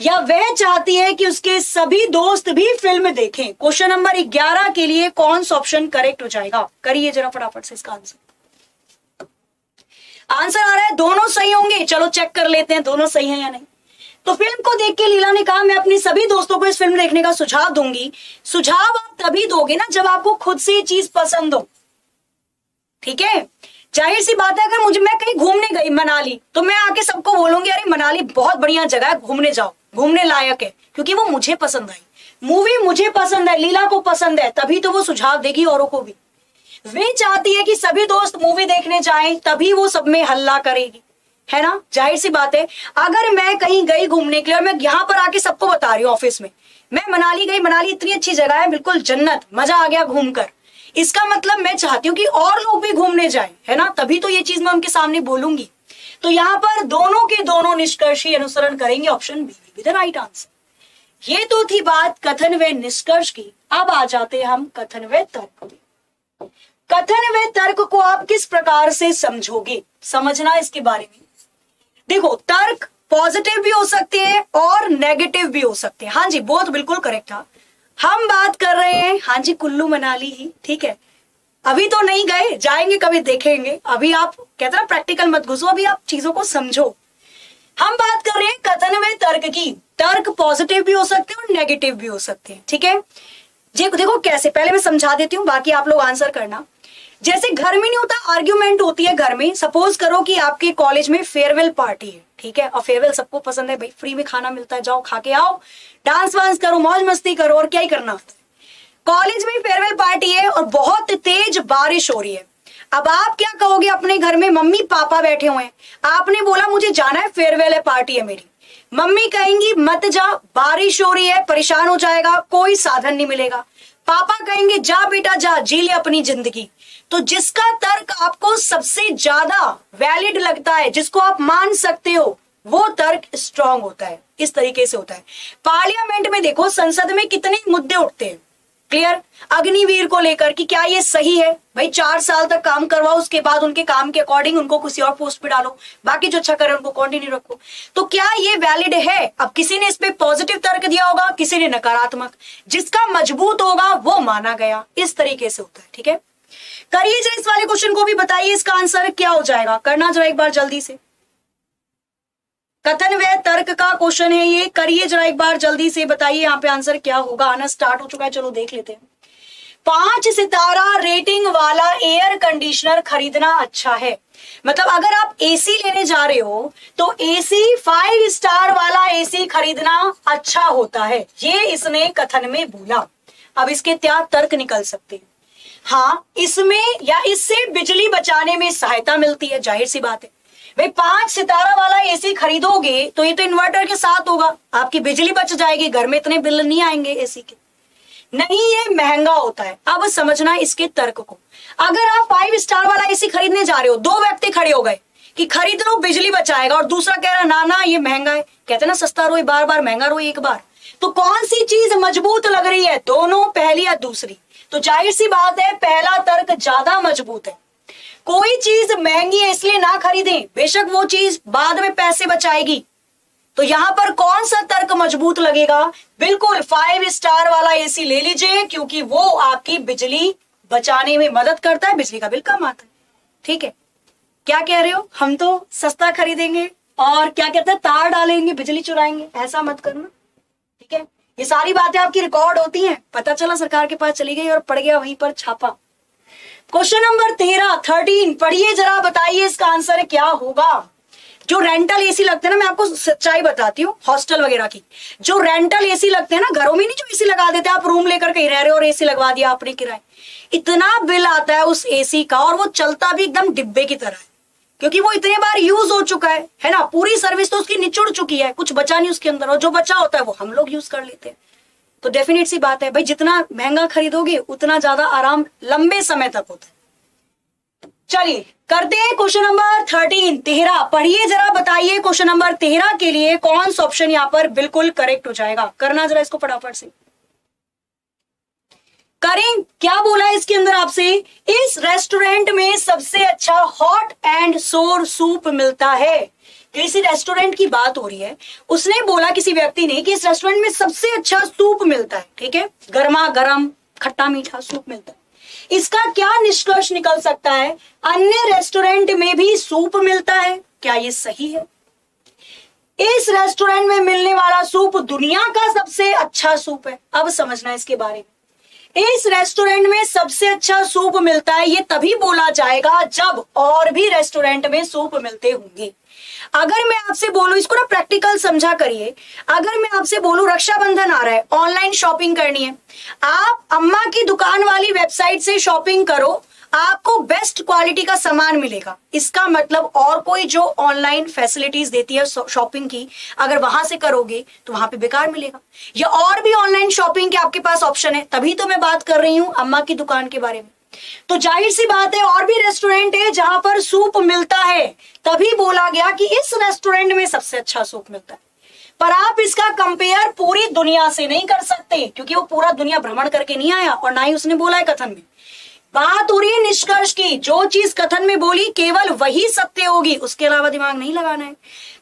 या वह चाहती है कि उसके सभी दोस्त भी फिल्म देखें। क्वेश्चन नंबर 11 के लिए कौन सा ऑप्शन करेक्ट हो जाएगा, करिए जरा फटाफट से इसका आंसर। आंसर आ रहा है दोनों सही होंगे। चलो चेक कर लेते हैं दोनों सही हैं या नहीं। तो फिल्म को देख के लीला ने कहा मैं अपने सभी दोस्तों को इस फिल्म देखने का सुझाव दूंगी। सुझाव आप तभी दोगे ना जब आपको खुद से ये चीज पसंद हो। ठीक है, जाहिर सी बात है अगर मैं कहीं घूमने गई मनाली, तो मैं आके सबको बोलूंगी अरे मनाली बहुत बढ़िया जगह है, घूमने जाओ, घूमने लायक है, क्योंकि वो मुझे पसंद आई, मूवी मुझे पसंद है, लीला को पसंद है, तभी तो वो सुझाव देगी औरों को भी। वे चाहती है कि सभी दोस्त मूवी देखने जाएं, तभी वो सब में हल्ला करेगी, है ना। जाहिर सी बात है अगर मैं कहीं गई घूमने के लिए और मैं यहाँ पर आके सबको बता रही हूँ ऑफिस में मैं मनाली गई, मनाली इतनी अच्छी जगह है, बिल्कुल जन्नत, मजा आ गया घूमकर, इसका मतलब मैं चाहती हूँ कि और लोग भी घूमने जाएं, है ना, तभी तो ये चीज मैं उनके सामने बोलूंगी। तो यहाँ पर दोनों के दोनों निष्कर्ष ही अनुसरण करेंगे। Option B will be the right answer. ये तो थी बात कथन व निष्कर्ष की। अब आ जाते हैं हम कथन व तर्क में। कथन व तर्क को आप किस प्रकार से समझोगे, समझना इसके बारे में। देखो तर्क पॉजिटिव भी हो सकते हैं और नेगेटिव भी हो सकते हैं। हाँ जी, बहुत बिल्कुल करेक्ट था। हम बात कर रहे हैं हाँ जी कुल्लू मनाली ही, ठीक है, अभी तो नहीं गए, जाएंगे कभी, देखेंगे। अभी आप कहते हैं प्रैक्टिकल मत घुसो, अभी आप चीजों को समझो। हम बात कर रहे हैं कथन में तर्क की। तर्क पॉजिटिव भी हो सकते हैं और नेगेटिव भी हो सकते हैं। ठीक है, देखो कैसे, पहले मैं समझा देती हूँ, बाकी आप लोग आंसर करना। जैसे घर में नहीं होता, आर्ग्यूमेंट होती है घर में। सपोज करो कि आपके कॉलेज में फेयरवेल पार्टी है, ठीक है, और फेयरवेल सबको पसंद है भाई, फ्री में खाना मिलता है, जाओ खा के आओ, डांस वांस करो, मौज मस्ती करो, और क्या ही करना होता है। कॉलेज में फेयरवेल पार्टी है और बहुत तेज बारिश हो रही है। अब आप क्या कहोगे अपने घर में, मम्मी पापा बैठे हुए हैं, आपने बोला मुझे जाना है, फेयरवेल है, पार्टी है मेरी। मम्मी कहेंगी मत जा, बारिश हो रही है, परेशान हो जाएगा, कोई साधन नहीं मिलेगा। पापा कहेंगे जा बेटा जा, जी ले अपनी जिंदगी। तो जिसका तर्क आपको सबसे ज्यादा वैलिड लगता है, जिसको आप मान सकते हो, वो तर्क स्ट्रांग होता है। इस तरीके से होता है। पार्लियामेंट में देखो, संसद में कितने मुद्दे उठते हैं, क्लियर, अग्निवीर को लेकर कि क्या ये सही है भाई, 4 साल तक काम करवाओ, उसके बाद उनके काम के अकॉर्डिंग उनको किसी और पोस्ट पे डालो, बाकी जो अच्छा करे उनको कंटिन्यू रखो। तो क्या ये वैलिड है? अब किसी ने इस पे पॉजिटिव तर्क दिया होगा, किसी ने नकारात्मक, जिसका मजबूत होगा वो माना गया। इस तरीके से होता है। ठीक है, करिए जरा इस वाले क्वेश्चन को भी, बताइए इसका आंसर क्या हो जाएगा। करना जरा एक बार जल्दी से, कथन व तर्क का क्वेश्चन है ये, करिए जरा एक बार जल्दी से, बताइए यहाँ पे आंसर क्या होगा। आना स्टार्ट हो चुका है, चलो देख लेते हैं। 5 सितारा रेटिंग वाला एयर कंडीशनर खरीदना अच्छा है। मतलब अगर आप एसी लेने जा रहे हो तो एसी 5 स्टार वाला एसी खरीदना अच्छा होता है, ये इसने कथन में बोला। अब इसके क्या तर्क निकल सकते हैं? हाँ, इसमें या इससे बिजली बचाने में सहायता मिलती है, जाहिर सी बात है भाई। 5 सितारा वाला एसी खरीदोगे तो ये तो इन्वर्टर के साथ होगा, आपकी बिजली बच जाएगी, घर में इतने बिल नहीं आएंगे एसी के। नहीं, ये महंगा होता है। अब समझना इसके तर्क को। अगर आप 5 स्टार वाला एसी खरीदने जा रहे हो, 2 व्यक्ति खड़े हो गए कि खरीद लो बिजली बचाएगा, और दूसरा कह रहा ना ना ये महंगा है। कहते ना सस्ता रोए बार बार, महंगा रोए एक बार। तो कौन सी चीज मजबूत लग रही है, दोनों, पहली या दूसरी? तो जाहिर सी बात है पहला तर्क ज्यादा मजबूत है। कोई चीज महंगी है इसलिए ना खरीदें, बेशक वो चीज बाद में पैसे बचाएगी। तो यहां पर कौन सा तर्क मजबूत लगेगा? बिल्कुल 5 स्टार वाला एसी ले लीजिए, क्योंकि वो आपकी बिजली बचाने में मदद करता है, बिजली का बिल कम आता है। ठीक है, क्या कह रहे हो? हम तो सस्ता खरीदेंगे और क्या कहते हैं, तार डालेंगे, बिजली चुराएंगे, ऐसा मत करना। ठीक है, ये सारी बातें आपकी रिकॉर्ड होती हैं। पता चला सरकार के पास चली गई और पड़ गया वहीं पर छापा। क्वेश्चन नंबर 13 पढ़िए जरा, बताइए इसका आंसर क्या होगा। जो रेंटल एसी लगते हैं ना, मैं आपको सच्चाई बताती हूँ, हॉस्टल वगैरह की जो रेंटल एसी लगते हैं ना, घरों में नहीं जो एसी लगा देते, आप रूम लेकर कहीं रह रहे हो और एसी लगवा दिया आपने किराए, इतना बिल आता है उस एसी का, और वो चलता भी एकदम डिब्बे की तरह है, क्योंकि वो इतने बार यूज हो चुका है ना। पूरी सर्विस तो उसकी निचुड़ चुकी है, कुछ बचा नहीं उसके अंदर, और जो बचा होता है वो हम लोग यूज कर लेते हैं। तो डेफिनेट सी बात है भाई, जितना महंगा खरीदोगे उतना ज्यादा आराम लंबे समय तक होता है। चलिए करते हैं क्वेश्चन नंबर 13 पढ़िए जरा, बताइए क्वेश्चन नंबर 13 के लिए कौन सा ऑप्शन यहां पर बिल्कुल करेक्ट हो जाएगा। करना जरा इसको फटाफट से करें। क्या बोला है इसके अंदर आपसे? इस रेस्टोरेंट में सबसे अच्छा हॉट एंड सोर सूप मिलता है। किसी रेस्टोरेंट की बात हो रही है, उसने बोला किसी व्यक्ति ने कि इस रेस्टोरेंट में सबसे अच्छा सूप मिलता है। ठीक है, गर्मा गर्म खट्टा मीठा सूप मिलता है। इसका क्या निष्कर्ष निकल सकता है? अन्य रेस्टोरेंट में भी सूप मिलता है, क्या ये सही है? इस रेस्टोरेंट में मिलने वाला सूप दुनिया का सबसे अच्छा सूप है। अब समझना इसके बारे में। इस रेस्टोरेंट में सबसे अच्छा सूप मिलता है, ये तभी बोला जाएगा जब और भी रेस्टोरेंट में सूप मिलते होंगे। अगर मैं आपसे बोलूं, इसको ना प्रैक्टिकल समझा करिए, अगर मैं आपसे बोलूं रक्षाबंधन आ रहा है, ऑनलाइन शॉपिंग करनी है, आप अम्मा की दुकान वाली वेबसाइट से शॉपिंग करो, आपको बेस्ट क्वालिटी का सामान मिलेगा। इसका मतलब और कोई जो ऑनलाइन फैसिलिटीज देती है शॉपिंग की, अगर वहां से करोगे तो वहां पे बेकार मिलेगा। या और भी ऑनलाइन शॉपिंग के आपके पास ऑप्शन है, तभी तो मैं बात कर रही हूं अम्मा की दुकान के बारे में। तो जाहिर सी बात है और भी रेस्टोरेंट है जहां पर सूप मिलता है, तभी बोला गया कि इस रेस्टोरेंट में सबसे अच्छा सूप मिलता है। पर आप इसका कंपेयर पूरी दुनिया से नहीं कर सकते, क्योंकि वो पूरा दुनिया भ्रमण करके नहीं आया और ना ही उसने बोला है कथन में। बात हो रही है निष्कर्ष की, जो चीज कथन में बोली केवल वही सत्य होगी, उसके अलावा दिमाग नहीं लगाना है।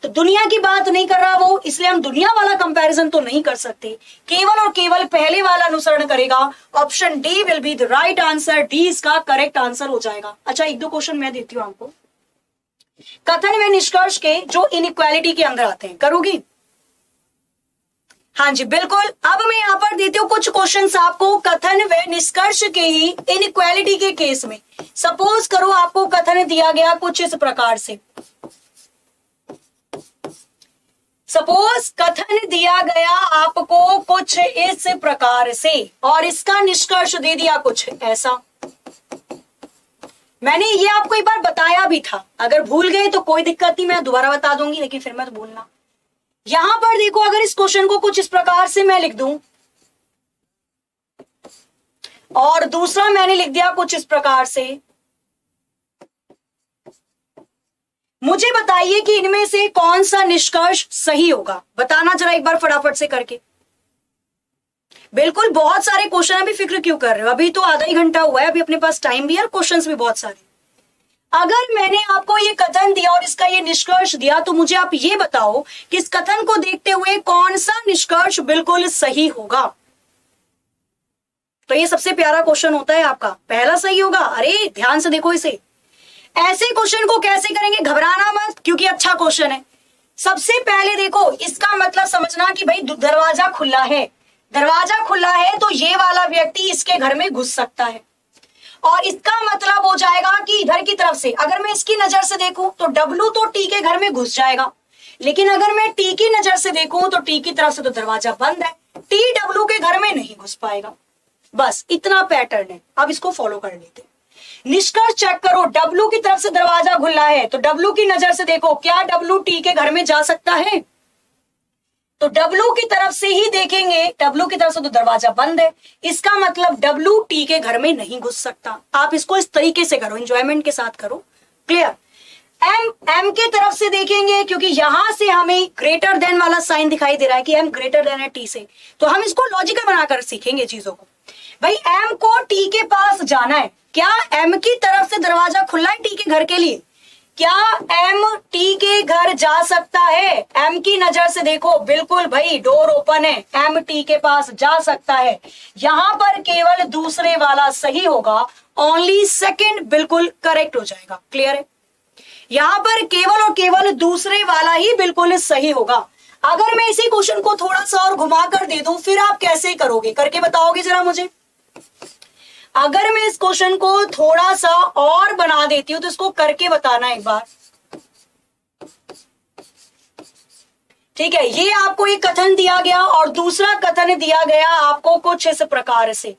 तो दुनिया की बात नहीं कर रहा वो, इसलिए हम दुनिया वाला कंपैरिजन तो नहीं कर सकते, केवल और केवल पहले वाला अनुसरण करेगा। Option D will be the right answer, D इसका करेक्ट आंसर हो जाएगा। अच्छा, 1-2 क्वेश्चन मैं देती हूं आपको कथन में निष्कर्ष के, जो इनइक्वालिटी के अंदर आते हैं। करोगी? हाँ जी बिल्कुल। अब मैं यहां पर देती हूं कुछ क्वेश्चंस आपको कथन व निष्कर्ष के ही इनइक्वालिटी के केस में। सपोज करो आपको कथन दिया गया कुछ इस प्रकार से, सपोज कथन दिया गया आपको कुछ इस प्रकार से और इसका निष्कर्ष दे दिया कुछ ऐसा। मैंने ये आपको एक बार बताया भी था, अगर भूल गए तो कोई दिक्कत नहीं, मैं दोबारा बता दूंगी, लेकिन फिर मत भूलना। यहां पर देखो, अगर इस क्वेश्चन को कुछ इस प्रकार से मैं लिख दूं और दूसरा मैंने लिख दिया कुछ इस प्रकार से, मुझे बताइए कि इनमें से कौन सा निष्कर्ष सही होगा। बताना जरा एक बार फटाफट से करके। बिल्कुल, बहुत सारे क्वेश्चन, अभी फिक्र क्यों कर रहे हो, अभी तो आधा ही घंटा हुआ है, अभी अपने पास टाइम भी है और क्वेश्चंस भी बहुत सारे। अगर मैंने आपको ये कथन दिया और इसका ये निष्कर्ष दिया, तो मुझे आप ये बताओ कि इस कथन को देखते हुए कौन सा निष्कर्ष बिल्कुल सही होगा। तो ये सबसे प्यारा क्वेश्चन होता है आपका, पहला सही होगा। अरे ध्यान से देखो इसे, ऐसे क्वेश्चन को कैसे करेंगे, घबराना मत, क्योंकि अच्छा क्वेश्चन है। सबसे पहले देखो, इसका मतलब समझना कि भाई दरवाजा खुला है, दरवाजा खुला है तो ये वाला व्यक्ति इसके घर में घुस सकता है, और इसका मतलब हो जाएगा कि इधर की तरफ से अगर मैं इसकी नजर से देखूं तो डब्लू तो टी के घर में घुस जाएगा, लेकिन अगर मैं टी की नजर से देखूं तो टी की तरफ से तो दरवाजा बंद है, टी डब्लू के घर में नहीं घुस पाएगा। बस इतना पैटर्न है, अब इसको फॉलो कर लेते हैं। निष्कर्ष चेक करो, डब्लू की तरफ से दरवाजा खुला है तो डब्लू की नजर से देखो, क्या डब्लू टी के घर में जा सकता है? तो डब्लू की तरफ से ही देखेंगे, डब्लू की तरफ से तो दरवाजा बंद है, इसका मतलब डब्लू टी के घर में नहीं घुस सकता। आप इसको इस तरीके से करो, एंजॉयमेंट के साथ करो। क्लियर? एम के तरफ से देखेंगे, क्योंकि यहां से हमें ग्रेटर देन वाला साइन दिखाई दे रहा है कि एम ग्रेटर देन है टी से, तो हम इसको लॉजिकल बनाकर सीखेंगे चीजों को। भाई एम को टी के पास जाना है, क्या एम की तरफ से दरवाजा खुला है टी के घर के लिए? क्या एम टी के घर जा सकता है? एम की नजर से देखो, बिल्कुल भाई डोर ओपन है, एम टी के पास जा सकता है। यहां पर केवल दूसरे वाला सही होगा, ओनली सेकंड बिल्कुल करेक्ट हो जाएगा। क्लियर है? यहां पर केवल और केवल दूसरे वाला ही बिल्कुल सही होगा। अगर मैं इसी क्वेश्चन को थोड़ा सा और घुमा कर दे दूं, फिर आप कैसे करोगे, करके बताओगे जरा मुझे। अगर मैं इस क्वेश्चन को थोड़ा सा और बना देती हूं तो इसको करके बताना एक बार। ठीक है, ये आपको एक कथन दिया गया और दूसरा कथन दिया गया आपको कुछ इस प्रकार से।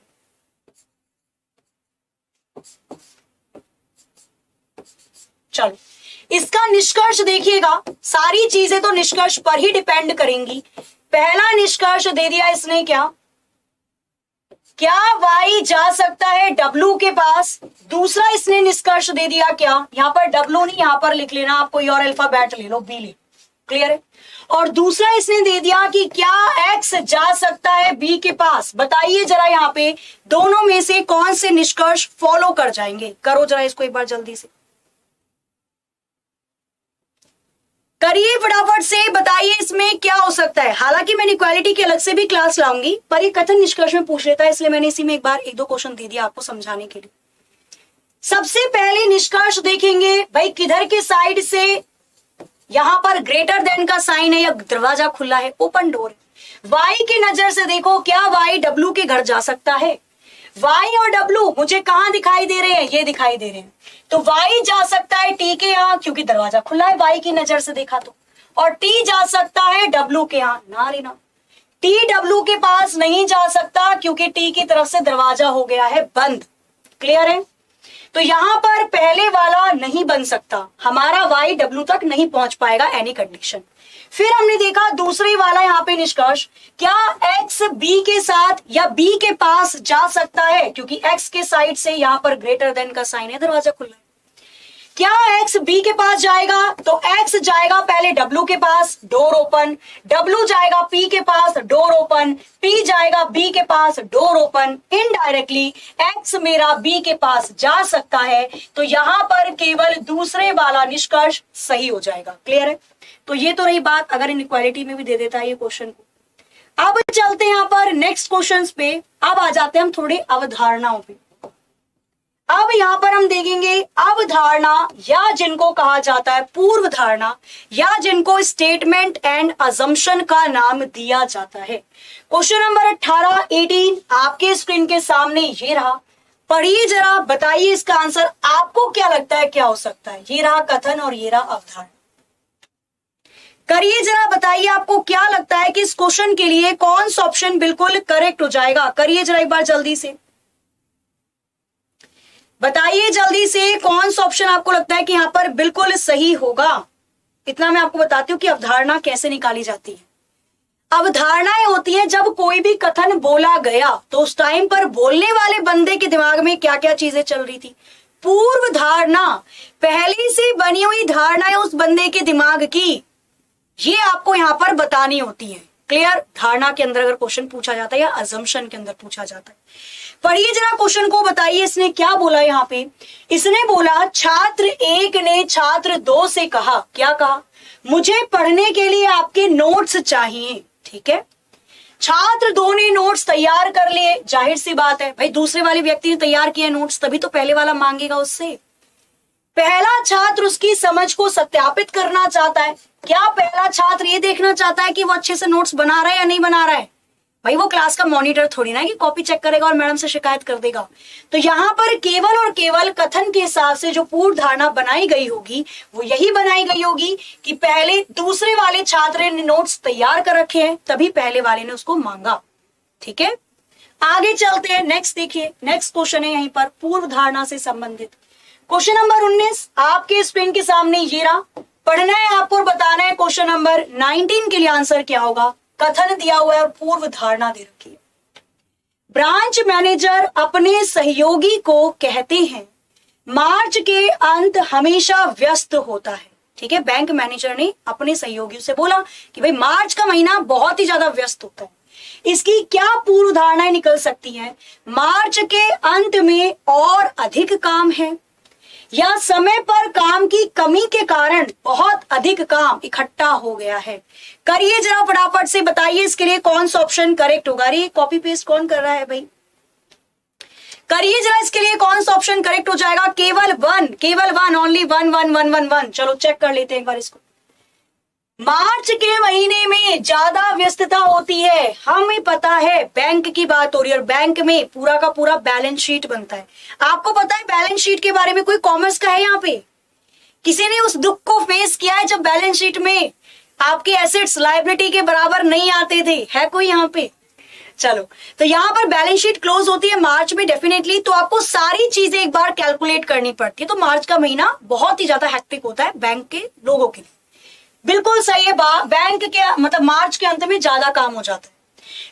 चलो, इसका निष्कर्ष देखिएगा, सारी चीजें तो निष्कर्ष पर ही डिपेंड करेंगी। पहला निष्कर्ष दे दिया इसने, क्या वाई जा सकता है डब्लू के पास? दूसरा इसने निष्कर्ष दे दिया, क्या यहां पर डब्लू नहीं, यहां पर लिख लेना, आप कोई और अल्फाबेट ले लो, बी ले। क्लियर है? और दूसरा इसने दे दिया कि क्या एक्स जा सकता है बी के पास? बताइए जरा, यहां पे दोनों में से कौन से निष्कर्ष फॉलो कर जाएंगे? करो जरा इसको एक बार जल्दी से, करिए फटाफट से, बताइए इसमें क्या हो सकता है। हालांकि मैं इक्वालिटी की अलग से भी क्लास लाऊंगी, पर ये कथन निष्कर्ष में पूछ लेता है, इसलिए मैंने इसी में एक बार एक दो क्वेश्चन दे दिया आपको समझाने के लिए। सबसे पहले निष्कर्ष देखेंगे, भाई किधर के साइड से, यहां पर ग्रेटर देन का साइन है या दरवाजा खुला है, ओपन डोर है। वाई की नजर से देखो, क्या वाई डब्लू के घर जा सकता है? वाई और डब्लू मुझे कहां दिखाई दे रहे हैं? ये दिखाई दे रहे हैं, तो वाई जा सकता है टी के यहां, क्योंकि दरवाजा खुला है वाई की नजर से देखा तो, और टी जा सकता है डब्लू के यहां। ना रे ना, टी डब्लू के पास नहीं जा सकता, क्योंकि टी की तरफ से दरवाजा हो गया है बंद। क्लियर है? तो यहां पर पहले वाला नहीं बन सकता, हमारा वाई डब्लू तक नहीं पहुंच पाएगा एनी कंडीशन। फिर हमने देखा दूसरे वाला यहां पे निष्कर्ष, क्या एक्स बी के साथ या बी के पास जा सकता है? क्योंकि एक्स के साइड से यहां पर ग्रेटर देन का साइन है, दरवाजा खुला है। क्या एक्स बी के पास जाएगा? तो एक्स जाएगा पहले डब्लू के पास, डोर ओपन, डब्लू जाएगा पी के पास, डोर ओपन, पी जाएगा बी के पास, डोर ओपन। इनडायरेक्टली एक्स मेरा बी के पास जा सकता है, तो यहां पर केवल दूसरे वाला निष्कर्ष सही हो जाएगा। क्लियर है? तो ये तो रही बात, अगर इनइक्वालिटी में भी दे देता है ये क्वेश्चन को। अब चलते हैं यहां पर नेक्स्ट क्वेश्चंस पे, अब आ जाते हैं हम थोड़े अवधारणाओं पे। अब यहां पर हम देखेंगे अवधारणा, या जिनको कहा जाता है पूर्व धारणा, या जिनको स्टेटमेंट एंड अजम्पशन का नाम दिया जाता है। क्वेश्चन नंबर 18, 18 आपके स्क्रीन के सामने ये रहा, पढ़िए जरा, बताइए इसका आंसर आपको क्या लगता है क्या हो सकता है। ये रहा कथन और ये रहा अवधारणा। करिए जरा, बताइए आपको क्या लगता है कि इस क्वेश्चन के लिए कौन सा ऑप्शन बिल्कुल करेक्ट हो जाएगा। करिए जरा एक बार जल्दी से, बताइए जल्दी से कौन सा ऑप्शन आपको लगता है कि यहां पर बिल्कुल सही होगा। इतना मैं आपको बताती हूँ कि अवधारणा कैसे निकाली जाती है। अवधारणाएं होती हैं जब कोई भी कथन बोला गया तो उस टाइम पर बोलने वाले बंदे के दिमाग में क्या क्या चीजें चल रही थी। पूर्व धारणा, पहले से बनी हुई धारणाएं उस बंदे के दिमाग की, ये आपको यहां पर बतानी होती है। क्लियर? धारणा के अंदर अगर क्वेश्चन पूछा जाता है या अजम्पशन के अंदर पूछा जाता है। पढ़िए जरा क्वेश्चन को, बताइए इसने क्या बोला यहाँ पे। इसने बोला छात्र एक ने छात्र दो से कहा, क्या कहा? मुझे पढ़ने के लिए आपके नोट्स चाहिए। ठीक है, छात्र दो ने नोट्स तैयार कर लिए, जाहिर सी बात है भाई दूसरे वाले व्यक्ति ने तैयार किया नोट्स, तभी तो पहले वाला मांगेगा उससे। पहला छात्र उसकी समझ को सत्यापित करना चाहता है। क्या पहला छात्र ये देखना चाहता है कि वो अच्छे से नोट्स बना रहा है या नहीं बना रहा है? भाई वो क्लास का मॉनिटर थोड़ी ना है कि कॉपी चेक करेगा और मैडम से शिकायत कर देगा। तो यहाँ पर केवल और केवल कथन के हिसाब से जो पूर्व धारणा बनाई गई होगी वो यही बनाई गई होगी कि पहले दूसरे वाले छात्र ने नोट्स तैयार कर रखे हैं, तभी पहले वाले ने उसको मांगा। ठीक है, आगे चलते हैं। नेक्स्ट देखिए, नेक्स्ट क्वेश्चन है यहीं पर पूर्व धारणा से संबंधित क्वेश्चन नंबर 19 आपके स्क्रीन के सामने ये रहा। पढ़ना है आपको और बताना है क्वेश्चन नंबर 19 के लिए आंसर क्या होगा। कथन दिया हुआ है और पूर्व धारणा दे रखी है। ब्रांच मैनेजर अपने सहयोगी को कहते हैं मार्च के अंत हमेशा व्यस्त होता है। ठीक है, बैंक मैनेजर ने अपने सहयोगी से बोला कि भाई मार्च का महीना बहुत ही ज्यादा व्यस्त होता है। इसकी क्या पूर्व धारणाएं निकल सकती हैं? मार्च के अंत में और अधिक काम है, या समय पर काम की कमी के कारण बहुत अधिक काम इकट्ठा हो गया है। करिए जरा फटाफट से, बताइए इसके लिए कौन सा ऑप्शन करेक्ट होगा। अरे कॉपी पेस्ट कौन कर रहा है भाई? करिए जरा इसके लिए कौन सा ऑप्शन करेक्ट हो जाएगा। केवल वन, ओनली वन। चलो चेक कर लेते हैं एक बार इसको। मार्च के महीने में ज्यादा व्यस्तता होती है, हमें पता है बैंक की बात हो रही है और बैंक में पूरा का पूरा बैलेंस शीट बनता है। आपको पता है बैलेंस शीट के बारे में कोई कॉमर्स का है यहाँ पे? किसी ने उस दुख को फेस किया है जब बैलेंस शीट में आपके एसेट्स लायबिलिटी के बराबर नहीं आते थे? है कोई यहाँ पे? चलो, तो यहाँ पर बैलेंस शीट क्लोज होती है मार्च में डेफिनेटली, तो आपको सारी चीजें एक बार कैलकुलेट करनी पड़ती है। तो मार्च का महीना बहुत ही ज्यादा हेक्टिक होता है बैंक के लोगों के लिए। बिल्कुल सही है, बैंक के मतलब मार्च के अंत में ज्यादा काम हो जाता है।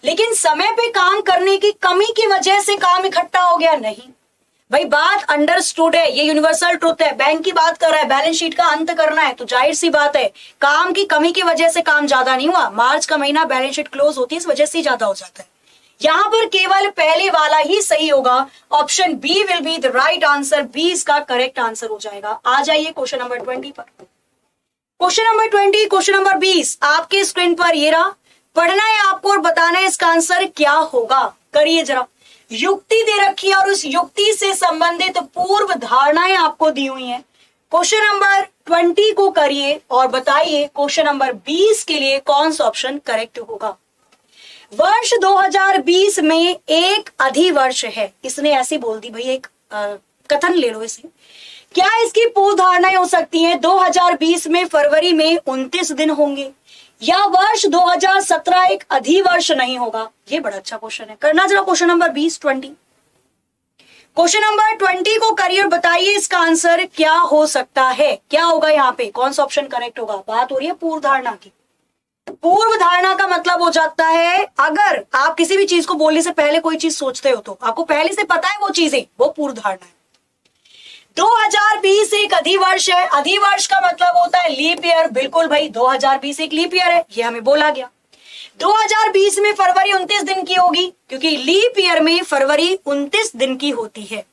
लेकिन समय पे काम करने की कमी की वजह से काम इकट्ठा हो गया नहीं भाई, बात अंडरस्टूड है, ये यूनिवर्सल ट्रुथ है। बैंक की बात कर रहा है, बैलेंस शीट का अंत करना है, तो जाहिर सी बात है काम की कमी की वजह से काम ज्यादा नहीं हुआ। मार्च का महीना बैलेंस शीट क्लोज होती है, इस वजह से ज्यादा हो जाता है। यहां पर केवल पहले वाला ही सही होगा। Option B will be the right answer. B इसका करेक्ट आंसर हो जाएगा। आ जाइए क्वेश्चन नंबर 20 पर। क्वेश्चन नंबर 20, क्वेश्चन नंबर 20 आपके स्क्रीन पर ये रहा। पढ़ना है आपको और बताना है इसका आंसर क्या होगा। करिए जरा, युक्ति दे रखी है और उस युक्ति से संबंधित पूर्व धारणाएं आपको दी हुई हैं। क्वेश्चन नंबर 20 को करिए और बताइए क्वेश्चन नंबर 20 के लिए कौन सा ऑप्शन करेक्ट होगा। वर्ष 2020 में एक अधिवर्ष है, इसने ऐसी बोल दी भाई, एक कथन ले लो इसे। क्या इसकी पूर्व धारणाएं हो सकती हैं? 2020 में फरवरी में 29 दिन होंगे, या वर्ष 2017 एक अधिवर्ष नहीं होगा? ये बड़ा अच्छा क्वेश्चन है। करना जरा क्वेश्चन नंबर 20 क्वेश्चन नंबर 20 को करिए और बताइए इसका आंसर क्या हो सकता है। क्या होगा यहाँ पे, कौन सा ऑप्शन करेक्ट होगा? बात हो रही है पूर्व धारणा की। पूर्व धारणा का मतलब हो जाता है अगर आप किसी भी चीज को बोलने से पहले कोई चीज सोचते हो तो आपको पहले से पता है वो चीजें, वो पूर्व धारणा है। 2020 एक अधिवर्ष है, अधिवर्ष का मतलब होता है लीप ईयर। बिल्कुल भाई, 2020 एक लीप ईयर है, ये हमें बोला गया। 2020 में फरवरी 29 दिन की होगी क्योंकि लीप ईयर में फरवरी 29 दिन की होती है।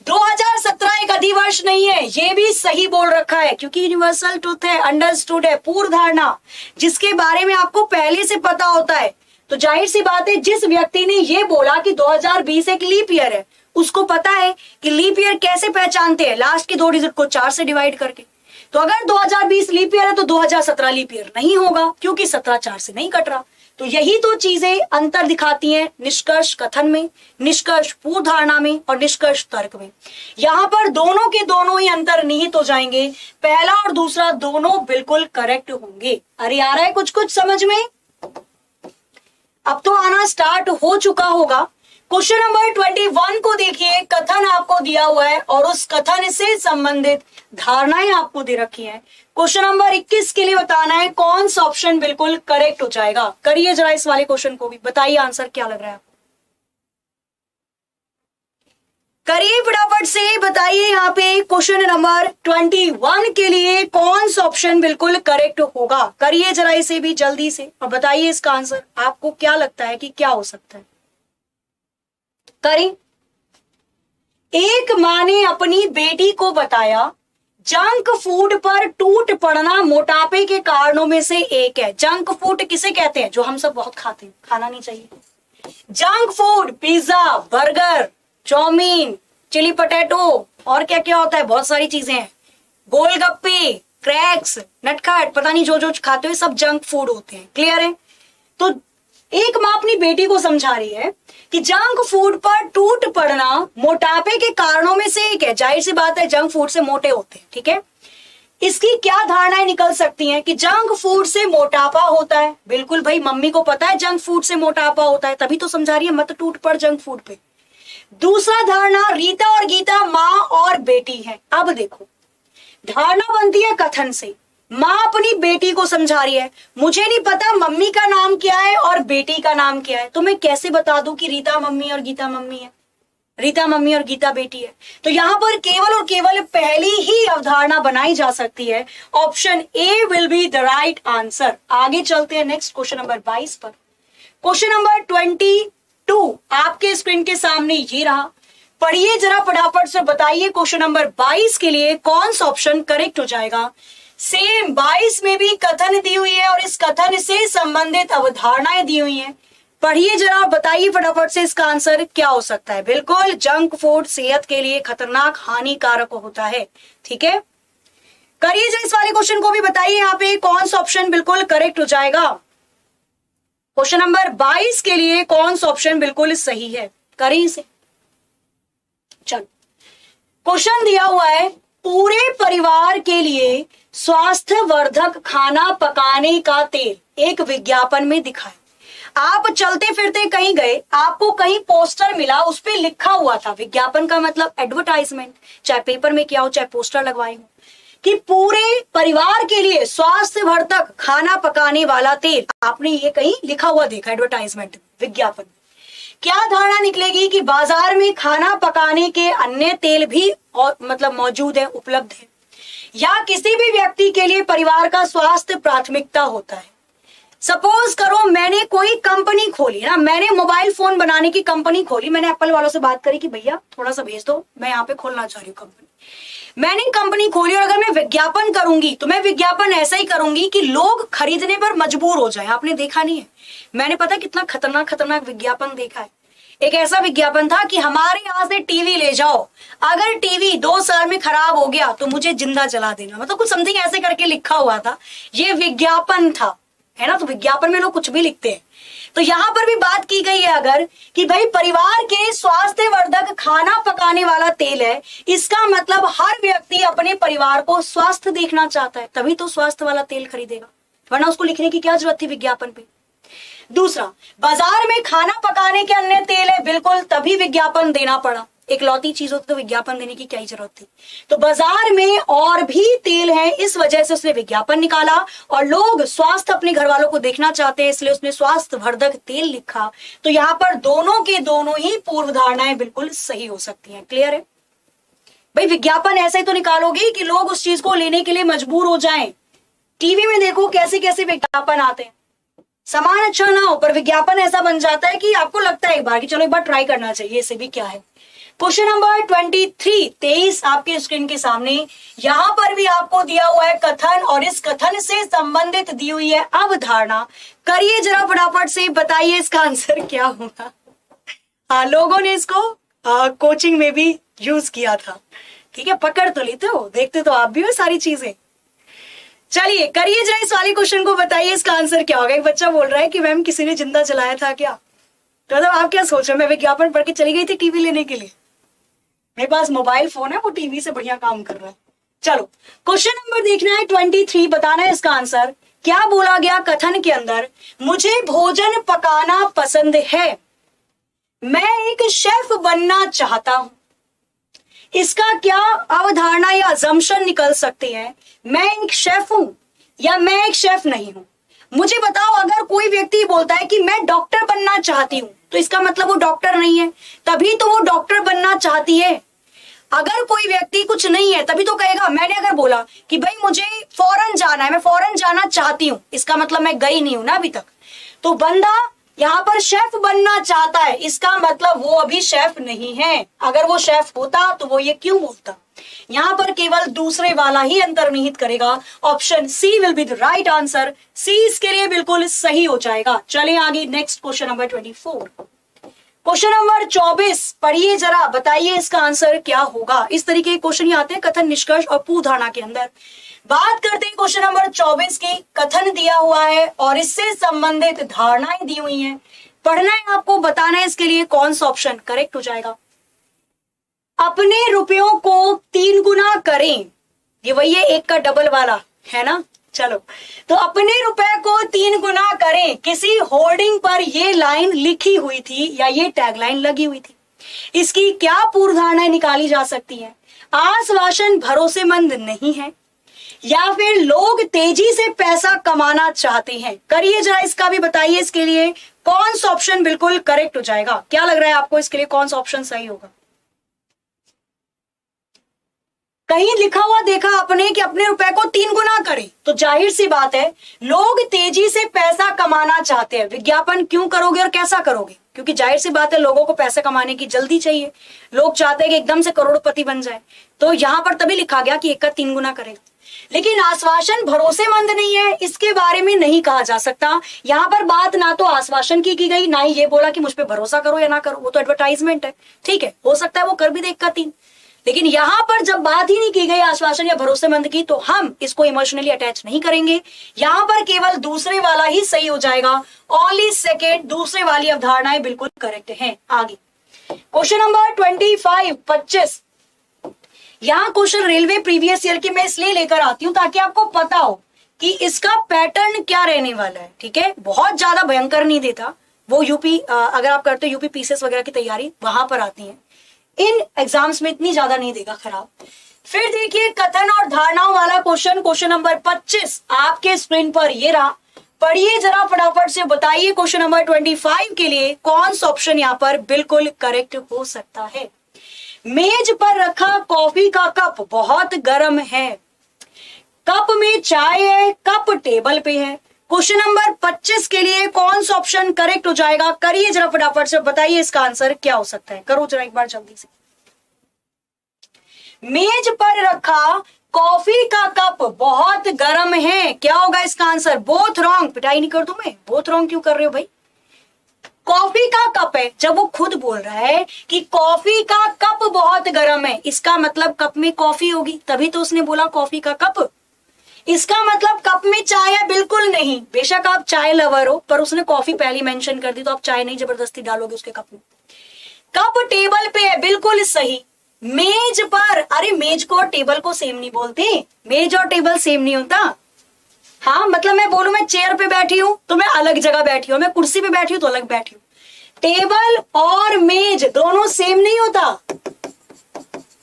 2017 एक अधिवर्ष नहीं है, ये भी सही बोल रखा है क्योंकि यूनिवर्सल ट्रुथ है, अंडरस्टूड है, पूर्व धारणा जिसके बारे में आपको पहले से पता होता है। तो जाहिर सी बात है जिस व्यक्ति ने ये बोला कि 2020 एक लीप ईयर है, उसको पता है कि लीप ईयर कैसे पहचानते हैं, लास्ट के 2 डिजिट को 4 से डिवाइड करके। तो अगर 2020 लीप ईयर है तो 2017 लीप ईयर नहीं होगा क्योंकि 17 4 से नहीं कट रहा। तो यही तो चीजें अंतर दिखाती हैं निष्कर्ष कथन में, निष्कर्ष पूर्व धारणा में और निष्कर्ष तर्क में। यहां पर दोनों के दोनों ही अंतर निहित हो जाएंगे, पहला और दूसरा दोनों बिल्कुल करेक्ट होंगे। अरे आ रहा है कुछ कुछ समझ में? अब तो आना स्टार्ट हो चुका होगा। क्वेश्चन नंबर 21 को देखिए, कथन आपको दिया हुआ है और उस कथन से संबंधित धारणाएं आपको दे रखी हैं। क्वेश्चन नंबर 21 के लिए बताना है कौन सा ऑप्शन बिल्कुल करेक्ट हो जाएगा। करिए जरा इस वाले क्वेश्चन को भी, बताइए आंसर क्या लग रहा है आपको। करिए फटाफट से, बताइए यहाँ पे क्वेश्चन नंबर 21 के लिए कौन सा ऑप्शन बिल्कुल करेक्ट होगा। करिए जरा इसे भी जल्दी से और बताइए इसका आंसर आपको क्या लगता है कि क्या हो सकता है। करें। एक मां ने अपनी बेटी को बताया जंक फूड पर टूट पड़ना मोटापे के कारणों में से एक है। जंक फूड किसे कहते हैं? जो हम सब बहुत खाते हैं, खाना नहीं चाहिए। Junk food pizza, burger, chow mein, chilli potato और क्या क्या होता है, बहुत सारी चीजें हैं, गोलगप्पे, क्रैक्स, नटखट, पता नहीं जो जो खाते हुए सब जंक फूड होते हैं। क्लियर है? तो एक माँ अपनी बेटी को समझा रही है कि जंक फूड पर टूट पड़ना मोटापे के कारणों में से एक है। जाहिर सी बात है, जंक फूड से मोटे होते हैं, ठीक है। इसकी क्या धारणाएं निकल सकती हैं कि जंक फूड से मोटापा होता है। बिल्कुल भाई, मम्मी को पता है जंक फूड से मोटापा होता है, तभी तो समझा रही है मत टूट पड़ जंक फूड पे। दूसरा धारणा, रीता और गीता माँ और बेटी है। अब देखो, धारणा बनती है कथन से। माँ अपनी बेटी को समझा रही है, मुझे नहीं पता मम्मी का नाम क्या है और बेटी का नाम क्या है, तो मैं कैसे बता दूं कि रीता मम्मी और गीता मम्मी है, रीता मम्मी और गीता बेटी है। तो यहां पर केवल और केवल पहली ही अवधारणा बनाई जा सकती है। Option A will be the right answer. आगे चलते हैं नेक्स्ट क्वेश्चन नंबर 22 पर। क्वेश्चन नंबर 22 आपके स्क्रीन के सामने ये रहा। पढ़िए जरा फटाफट से, बताइए क्वेश्चन नंबर 22 के लिए कौन सा ऑप्शन करेक्ट हो जाएगा। सेम 22 में भी कथन दी हुई है और इस कथन से संबंधित अवधारणाएं दी हुई हैं। पढ़िए जरा, बताइए फटाफट से इसका आंसर क्या हो सकता है। बिल्कुल, जंक फूड सेहत के लिए खतरनाक हानिकारक होता है, ठीक है। करिए जो इस वाले क्वेश्चन को भी बताइए यहाँ पे कौन सा ऑप्शन बिल्कुल करेक्ट हो जाएगा। क्वेश्चन नंबर 22 के लिए कौन सा ऑप्शन बिल्कुल सही है, करिए इसे। चलो, क्वेश्चन दिया हुआ है, पूरे परिवार के लिए स्वास्थ्यवर्धक खाना पकाने का तेल एक विज्ञापन में दिखाए। आप चलते फिरते कहीं गए, आपको कहीं पोस्टर मिला, उस पे लिखा हुआ था, विज्ञापन का मतलब एडवर्टाइजमेंट, चाहे पेपर में किया हो चाहे पोस्टर लगवाए हो, कि पूरे परिवार के लिए स्वास्थ्यवर्धक खाना पकाने वाला तेल। आपने ये कहीं लिखा हुआ देखा एडवर्टाइजमेंट, विज्ञापन। क्या धारणा निकलेगी कि बाजार में खाना पकाने के अन्य तेल भी मतलब मौजूद है, उपलब्ध है, या किसी भी व्यक्ति के लिए परिवार का स्वास्थ्य प्राथमिकता होता है। सपोज करो मैंने कोई कंपनी खोली ना, मैंने मोबाइल फोन बनाने की कंपनी खोली, मैंने एप्पल वालों से बात करी कि भैया थोड़ा सा भेज दो, मैं यहाँ पे खोलना चाह रही हूँ कंपनी। मैंने कंपनी खोली और अगर मैं विज्ञापन करूंगी तो मैं विज्ञापन ऐसा ही करूंगी कि लोग खरीदने पर मजबूर हो जाए। आपने देखा नहीं है, मैंने पता कितना खतरनाक खतरनाक विज्ञापन देखा है। एक ऐसा विज्ञापन था कि हमारे यहाँ से टीवी ले जाओ, अगर टीवी 2 साल में खराब हो गया तो मुझे जिंदा जला देना, मतलब कुछ समथिंग ऐसे करके लिखा हुआ था। ये विज्ञापन था, है ना। तो विज्ञापन में लोग कुछ भी लिखते हैं। तो यहाँ पर भी बात की गई है अगर कि भाई परिवार के स्वास्थ्यवर्धक खाना पकाने वाला तेल है, इसका मतलब हर व्यक्ति अपने परिवार को स्वस्थ देखना चाहता है, तभी तो स्वास्थ्य वाला तेल खरीदेगा, वरना उसको लिखने की क्या जरूरत थी विज्ञापन पे। दूसरा, बाजार में खाना पकाने के अन्य तेल है, बिल्कुल तभी विज्ञापन देना पड़ा। एक लौती चीज होती तो विज्ञापन देने की क्या ही जरूरत थी। तो बाजार में और भी तेल है, इस वजह से उसने विज्ञापन निकाला और लोग स्वास्थ्य अपने घर वालों को देखना चाहते हैं, इसलिए उसने स्वास्थ्यवर्धक तेल लिखा। तो यहाँ पर दोनों के दोनों ही पूर्व धारणाएं बिल्कुल सही हो सकती हैं। क्लियर है भाई, विज्ञापन ऐसे ही तो निकालोगे कि लोग उस चीज को लेने के लिए मजबूर हो जाएं। टीवी में देखो कैसे कैसे विज्ञापन आते हैं, सामान अच्छा ना हो पर विज्ञापन ऐसा बन जाता है कि आपको लगता है एक बार कि चलो एक बार ट्राई करना चाहिए, इसे भी क्या है। क्वेश्चन नंबर 23 आपके स्क्रीन के सामने, यहां पर भी आपको दिया हुआ है कथन और इस कथन से संबंधित दी हुई है अवधारणा। करिए जरा फटाफट से, बताइए इसका आंसर क्या होगा। हाँ, लोगों ने इसको कोचिंग में भी यूज किया था, ठीक है, पकड़ तो लेते हो, देखते तो आप भी हो सारी चीजें। चलिए करिए जरा इस वाले क्वेश्चन को, बताइए इसका आंसर क्या होगा। एक बच्चा बोल रहा है कि मैम किसी ने जिंदा जलाया था क्या। तो मतलब आप क्या सोच रहे हो, मैं विज्ञापन पढ़ के चली गई थी टीवी लेने के लिए, मेरे पास मोबाइल फोन है, वो टीवी से बढ़िया काम कर रहा है। चलो क्वेश्चन नंबर देखना है 23, बताना है इसका आंसर। क्या बोला गया कथन के अंदर, मुझे भोजन पकाना पसंद है, मैं एक शेफ बनना चाहता हूं। इसका क्या अवधारणा या अजम्पशन निकल सकती है, मैं एक शेफ हूं या मैं एक शेफ नहीं हूं। मुझे बताओ, अगर कोई व्यक्ति बोलता है कि मैं डॉक्टर बनना चाहती हूं, तो इसका मतलब वो डॉक्टर नहीं है, तभी तो वो डॉक्टर बनना चाहती है। अगर कोई व्यक्ति कुछ नहीं है तभी तो कहेगा। मैंने अगर बोला कि भाई मुझे फॉरेन जाना है, मैं फॉरेन जाना चाहती हूं, इसका मतलब मैं गई नहीं हूं ना अभी तक। तो बंदा यहाँ पर शेफ बनना चाहता है, इसका मतलब वो अभी शेफ नहीं है। अगर वो शेफ होता तो वो ये क्यों बोलता। यहाँ पर केवल दूसरे वाला ही अंतर्निहित करेगा। Option C will be the right answer. C इसके लिए बिल्कुल सही हो जाएगा। चलें आगे, next question number 24। Question number 24 पढ़िए जरा, बताइए इसका आंसर क्या होगा। इस तरीके के क्वेश्चन ही आते हैं कथन, निष्कर्ष और पूर्व धारणा के अंदर। बात करते हैं क्वेश्चन नंबर 24 की। कथन दिया हुआ है और इससे संबंधित धारणाएं दी हुई हैं। पढ़ना है आपको, बताना है इसके लिए कौन सा ऑप्शन करेक्ट हो जाएगा। अपने रुपयों को 3 गुना करें, ये वही है एक का डबल वाला है ना। चलो, तो अपने रुपए को 3 गुना करें, किसी होर्डिंग पर ये लाइन लिखी हुई थी या ये टैगलाइन लगी हुई थी। इसकी क्या पूर्व धारणाएं निकाली जा सकती है? आश्वासन भरोसेमंद नहीं है, या फिर लोग तेजी से पैसा कमाना चाहते हैं। करिए जरा इसका भी बताइए, इसके लिए कौन सा ऑप्शन बिल्कुल करेक्ट हो जाएगा। क्या लग रहा है आपको इसके लिए कौन सा ऑप्शन सही होगा? कहीं लिखा हुआ देखा आपने कि अपने रुपए को 3 गुना करें, तो जाहिर सी बात है लोग तेजी से पैसा कमाना चाहते हैं। विज्ञापन क्यों करोगे और कैसा करोगे? क्योंकि जाहिर सी बात है लोगों को पैसे कमाने की जल्दी चाहिए, लोग चाहते हैं कि एकदम से करोड़पति बन जाए। तो यहां पर तभी लिखा गया कि 1 का 3 गुना करें। लेकिन आश्वासन भरोसेमंद नहीं है, इसके बारे में नहीं कहा जा सकता। यहां पर बात ना तो आश्वासन की गई, ना ही ये बोला कि मुझ पे भरोसा करो या ना करो, वो तो एडवर्टाइजमेंट है। ठीक है, हो सकता है वो कर भी दे 1 का 3, लेकिन यहां पर जब बात ही नहीं की गई आश्वासन या भरोसेमंद की, तो हम इसको इमोशनली अटैच नहीं करेंगे। यहां पर केवल दूसरे वाला ही सही हो जाएगा। ओनली सेकेंड, दूसरे वाली अवधारणाएं बिल्कुल करेक्ट हैं। आगे क्वेश्चन नंबर 25 यहां क्वेश्चन रेलवे प्रीवियस ईयर की मैं इसलिए लेकर आती हूं ताकि आपको पता हो कि इसका पैटर्न क्या रहने वाला है। ठीक है, बहुत ज्यादा भयंकर नहीं देता वो। यूपी अगर आप करते हो यूपी पीसीएस वगैरह की तैयारी, वहां पर आती है। इन एग्जाम्स में इतनी ज्यादा नहीं देगा खराब। फिर देखिए कथन और धारणाओं वाला क्वेश्चन नंबर 25 आपके स्क्रीन पर ये रहा। पढ़िए जरा फटाफट से, बताइए क्वेश्चन नंबर 25 के लिए कौन सा ऑप्शन यहाँ पर बिल्कुल करेक्ट हो सकता है। मेज पर रखा कॉफी का कप बहुत गर्म है, कप में चाय है, कप टेबल पे है। क्वेश्चन नंबर 25 के लिए कौन सा ऑप्शन करेक्ट हो जाएगा? करिए जरा फटाफट से, बताइए इसका आंसर क्या हो सकता है। करो जरा एक बार जल्दी से। मेज पर रखा कॉफी का कप बहुत गर्म है, क्या होगा इसका आंसर? Both wrong. पिटाई नहीं कर दूं मैं? बोथ रॉन्ग क्यों कर रहे हो भाई? कॉफी का कप है, जब वो खुद बोल रहा है कि कॉफी का कप बहुत गर्म है, इसका मतलब कप में कॉफी होगी, तभी तो उसने बोला कॉफी का कप। इसका मतलब कप में चाय है? बिल्कुल नहीं। बेशक आप चाय लवर हो, पर उसने कॉफी पहले मेंशन कर दी, तो आप चाय नहीं जबरदस्ती डालोगे उसके कप में। कप टेबल पे है, बिल्कुल सही। मेज पर, अरे मेज को और टेबल को सेम नहीं बोलते, मेज और टेबल सेम नहीं होता। हाँ, मतलब मैं बोलूं मैं चेयर पे बैठी हूं तो मैं अलग जगह बैठी हूं, मैं कुर्सी पे बैठी हूं तो अलग बैठी हूं। टेबल और मेज दोनों सेम नहीं होता।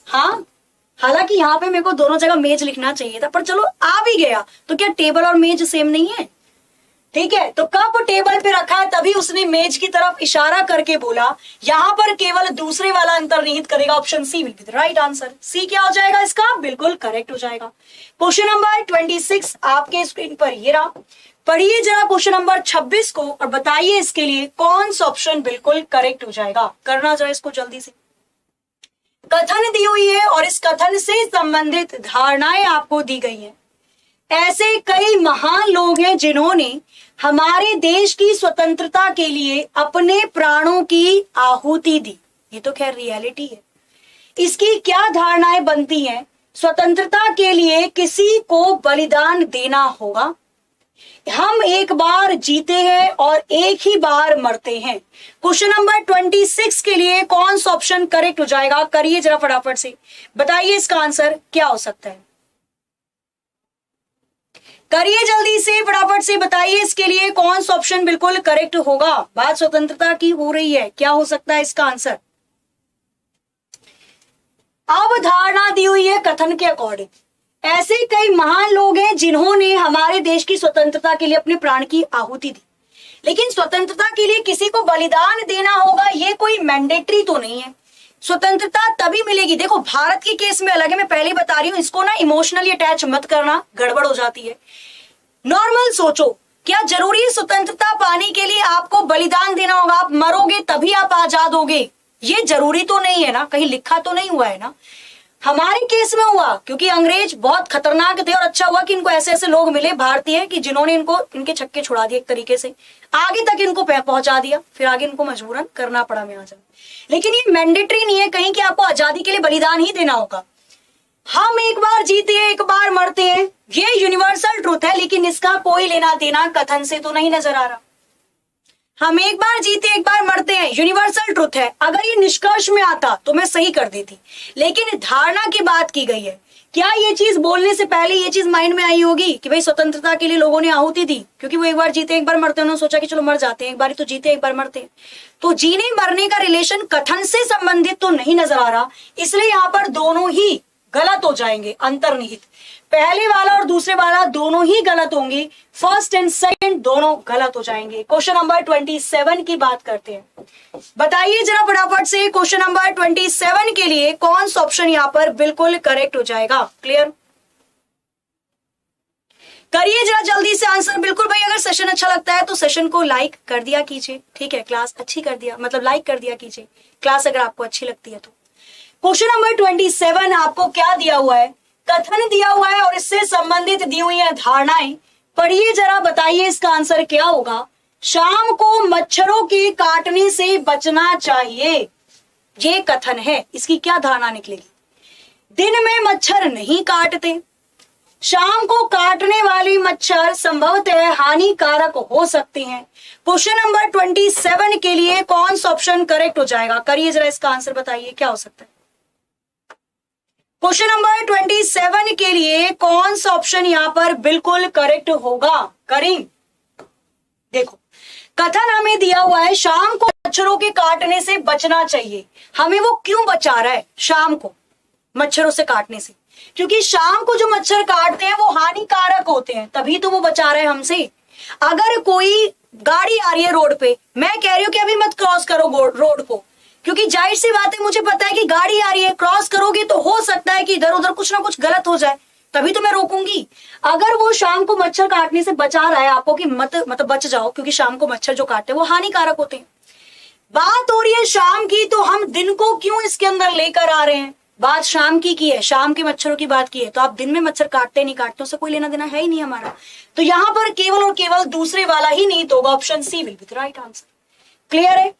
हाँ, हालांकि यहाँ पे मेरे को दोनों जगह मेज लिखना चाहिए था, पर चलो आ भी गया। तो क्या टेबल और मेज सेम नहीं है? ठीक है, तो कप टेबल पे रखा है, तभी उसने मेज की तरफ इशारा करके बोला। यहां पर केवल दूसरे वाला अंतर्निहित करेगा। Option C will be the right answer. C क्या हो जाएगा इसका? बिल्कुल करेक्ट हो जाएगा। क्वेश्चन नंबर 26 आपके स्क्रीन पर ये रहा। पढ़िए जरा क्वेश्चन नंबर 26 को और बताइए इसके लिए कौन सा ऑप्शन बिल्कुल करेक्ट हो जाएगा। करना जरा इसको जल्दी से। कथन दी हुई है और इस कथन से संबंधित धारणाएं आपको दी गई हैं। ऐसे कई महान लोग हैं जिन्होंने हमारे देश की स्वतंत्रता के लिए अपने प्राणों की आहुति दी। ये तो खैर रियलिटी है। इसकी क्या धारणाएं बनती हैं? स्वतंत्रता के लिए किसी को बलिदान देना होगा। हम एक बार जीते हैं और एक ही बार मरते हैं। क्वेश्चन नंबर 26 के लिए कौन सा ऑप्शन करेक्ट हो जाएगा? करिए जरा फटाफट से, बताइए इसका आंसर क्या हो सकता है। करिए जल्दी से, फटाफट से बताइए इसके लिए कौन सा ऑप्शन बिल्कुल करेक्ट होगा। बात स्वतंत्रता की हो रही है, क्या हो सकता है इसका आंसर? अब धारणा दी हुई है कथन के अकॉर्डिंग। ऐसे कई महान लोग हैं जिन्होंने हमारे देश की स्वतंत्रता के लिए अपने प्राण की आहुति दी। लेकिन स्वतंत्रता के लिए किसी को बलिदान देना होगा, ये कोई मैंडेटरी तो नहीं है। स्वतंत्रता तभी मिलेगी, देखो भारत के केस में अलग है, मैं पहले बता रही हूं, इसको ना इमोशनली अटैच मत करना, गड़बड़ हो जाती है। नॉर्मल सोचो, क्या जरूरी स्वतंत्रता पाने के लिए आपको बलिदान देना होगा? आप मरोगे तभी आप आजाद होगे, ये जरूरी तो नहीं है ना, कहीं लिखा तो नहीं हुआ है ना। हमारे केस में हुआ क्योंकि अंग्रेज बहुत खतरनाक थे और अच्छा हुआ कि इनको ऐसे ऐसे लोग मिले भारतीय कि जिन्होंने इनको इनके छक्के छुड़ा दिए, एक तरीके से आगे तक इनको पहुंचा दिया, फिर आगे इनको मजबूरन करना पड़ा में आजाद। लेकिन ये मैंडेटरी नहीं है कहीं कि आपको आजादी के लिए बलिदान ही देना होगा। हम एक बार जीते एक बार मरते हैं, ये यूनिवर्सल ट्रूथ है, लेकिन इसका कोई लेना देना कथन से तो नहीं नजर आ रहा। हम एक बार जीते एक बार मरते हैं, यूनिवर्सल ट्रूथ है। अगर ये निष्कर्ष में आता तो मैं सही कर देती, लेकिन धारणा की बात की गई है। क्या ये चीज बोलने से पहले ये चीज माइंड में आई होगी कि भाई स्वतंत्रता के लिए लोगों ने आहुति दी, क्योंकि वो एक बार जीते एक बार मरते हैं, उन्होंने सोचा कि चलो मर जाते हैं, एक बार तो जीते एक बार मरते हैं। तो जीने मरने का रिलेशन कथन से संबंधित तो नहीं नजर आ रहा, इसलिए यहाँ पर दोनों ही गलत हो जाएंगे, अंतर्निहित। पहले वाला और दूसरे वाला दोनों ही गलत होंगे, फर्स्ट एंड सेकंड दोनों गलत हो जाएंगे। क्वेश्चन नंबर 27 की बात करते हैं। बताइए जरा फटाफट से, क्वेश्चन नंबर 27 के लिए कौन सा ऑप्शन यहाँ पर बिल्कुल करेक्ट हो जाएगा? क्लियर करिए जरा जल्दी से आंसर। बिल्कुल भाई, अगर सेशन अच्छा लगता है तो सेशन को लाइक कर दिया कीजिए, ठीक है। क्लास अच्छी कर दिया मतलब लाइक कर दिया कीजिए क्लास, अगर आपको अच्छी लगती है तो। क्वेश्चन नंबर 27 आपको क्या दिया हुआ है? कथन दिया हुआ है और इससे संबंधित दी हुई है धारणाएं। पढ़िए जरा, बताइए इसका आंसर क्या होगा। शाम को मच्छरों के काटने से बचना चाहिए, ये कथन है। इसकी क्या धारणा निकलेगी? दिन में मच्छर नहीं काटते, शाम को काटने वाले मच्छर संभवतः हानिकारक हो सकते हैं। क्वेश्चन नंबर 27 के लिए कौन सा ऑप्शन करेक्ट हो जाएगा? करिए जरा इसका आंसर, बताइए क्या हो सकता है। क्वेश्चन नंबर 27 के लिए कौन सा ऑप्शन यहां पर बिल्कुल करेक्ट होगा? करीम देखो, कथन हमें दिया हुआ है शाम को मच्छरों के काटने से बचना चाहिए। हमें वो क्यों बचा रहा है शाम को मच्छरों से काटने से? क्योंकि शाम को जो मच्छर काटते हैं वो हानिकारक होते हैं, तभी तो वो बचा रहे हैं हमसे। अगर कोई गाड़ी आ रही है रोड पे, मैं कह रही हूं कि अभी मत क्रॉस करो रोड को, क्योंकि जाहिर सी बात है, मुझे पता है कि गाड़ी आ रही है, क्रॉस करोगे तो हो सकता है कि इधर उधर कुछ ना कुछ गलत हो जाए, तभी तो मैं रोकूंगी। अगर वो शाम को मच्छर काटने से बचा रहा है आपको कि मतलब बच जाओ, क्योंकि शाम को मच्छर जो काटते हैं वो हानिकारक होते हैं। बात हो रही है शाम की, तो हम दिन को क्यों इसके अंदर लेकर आ रहे हैं? बात शाम की है, शाम के मच्छरों की बात की है, तो आप दिन में मच्छर काटते नहीं काटते, उससे कोई लेना देना है ही नहीं हमारा। तो यहां पर केवल और केवल दूसरे वाला ही नहीं तो होगा, option C will be the right answer. Clear है?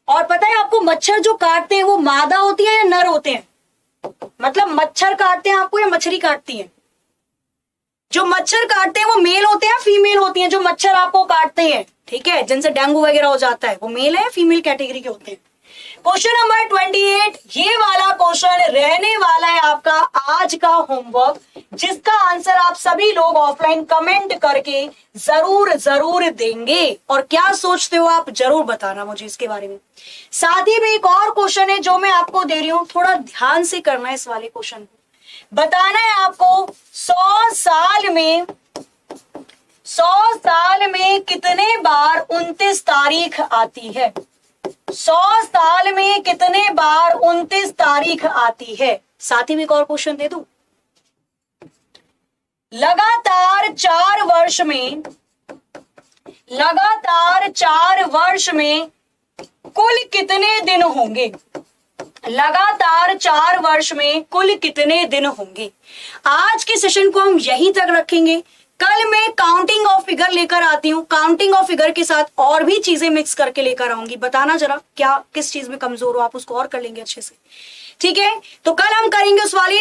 और पता है आपको, मच्छर जो काटते हैं वो मादा होती है या नर होते हैं? मतलब मच्छर काटते हैं आपको या मछली काटती है? जो मच्छर काटते हैं वो मेल होते हैं, फीमेल होती हैं? जो मच्छर आपको काटते हैं, ठीक है, जिनसे डेंगू वगैरह हो जाता है, वो मेल है फीमेल कैटेगरी के होते हैं? क्वेश्चन नंबर 28, ये वाला क्वेश्चन रहने वाला है आपका आज का होमवर्क, जिसका आंसर आप सभी लोग ऑफलाइन कमेंट करके जरूर देंगे। और क्या सोचते हो आप जरूर बताना मुझे इसके बारे में। साथ ही में एक और क्वेश्चन है जो मैं आपको दे रही हूं, थोड़ा ध्यान से करना है इस वाले क्वेश्चन को। बताना है आपको 100 साल में कितने बार 29 तारीख आती है? 100 साल में कितने बार 29 तारीख आती है? साथ ही में एक और क्वेश्चन दे दूं, लगातार 4 वर्ष में कुल कितने दिन होंगे? लगातार 4 वर्ष में कुल कितने दिन होंगे? आज के सेशन को हम यहीं तक रखेंगे। कल मैं काउंटिंग ऑफ फिगर लेकर आती हूँ, काउंटिंग ऑफ फिगर के साथ और भी चीजें मिक्स करके लेकर आऊंगी। बताना जरा क्या किस चीज में कमजोर हो आप, उसको और कर लेंगे अच्छे से, ठीक है। तो कल हम करेंगे उस वाले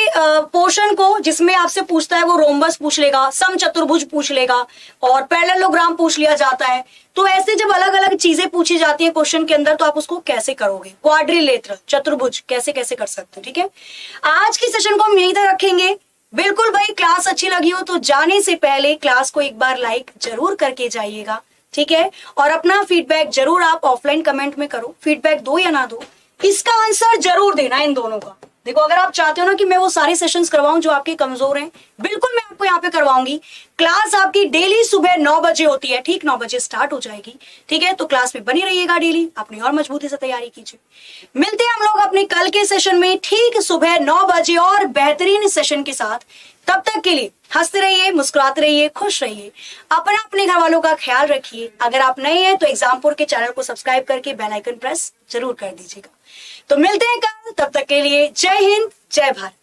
पोर्शन को जिसमें आपसे पूछता है वो रोम्बस पूछ लेगा, समचतुर्भुज पूछ लेगा और पैरेललोग्राम पूछ लिया जाता है। तो ऐसे जब अलग अलग चीजें पूछी जाती है क्वेश्चन के अंदर, तो आप उसको कैसे करोगे, क्वाड्रिलेटरल चतुर्भुज कैसे कैसे कर सकते हो, ठीक है। आज की सेशन को हम यहीं तक रखेंगे। बिल्कुल भाई, क्लास अच्छी लगी हो तो जाने से पहले क्लास को एक बार लाइक जरूर करके जाइएगा, ठीक है। और अपना फीडबैक जरूर आप ऑफलाइन कमेंट में करो, फीडबैक दो या ना दो, इसका आंसर जरूर देना इन दोनों का। देखो, अगर आप चाहते हो ना कि मैं वो सारे सेशंस करवाऊं जो आपके कमजोर हैं, बिल्कुल मैं आपको यहाँ पे करवाऊंगी। क्लास आपकी डेली सुबह 9 बजे होती है, ठीक 9 बजे स्टार्ट हो जाएगी, ठीक है। तो क्लास में बनी रहिएगा डेली, अपनी और मजबूती से तैयारी कीजिए। मिलते हैं हम लोग अपने कल के सेशन में ठीक सुबह 9 बजे और बेहतरीन सेशन के साथ। तब तक के लिए हंसते रहिए, मुस्कुराते रहिए, खुश रहिए, अपना अपने घर वालों का ख्याल रखिए। अगर आप नए हैं तो एग्जामपुर के चैनल को सब्सक्राइब करके बेल आइकन प्रेस जरूर कर दीजिएगा। तो मिलते हैं कल, तब तक के लिए जय हिंद, जय भारत।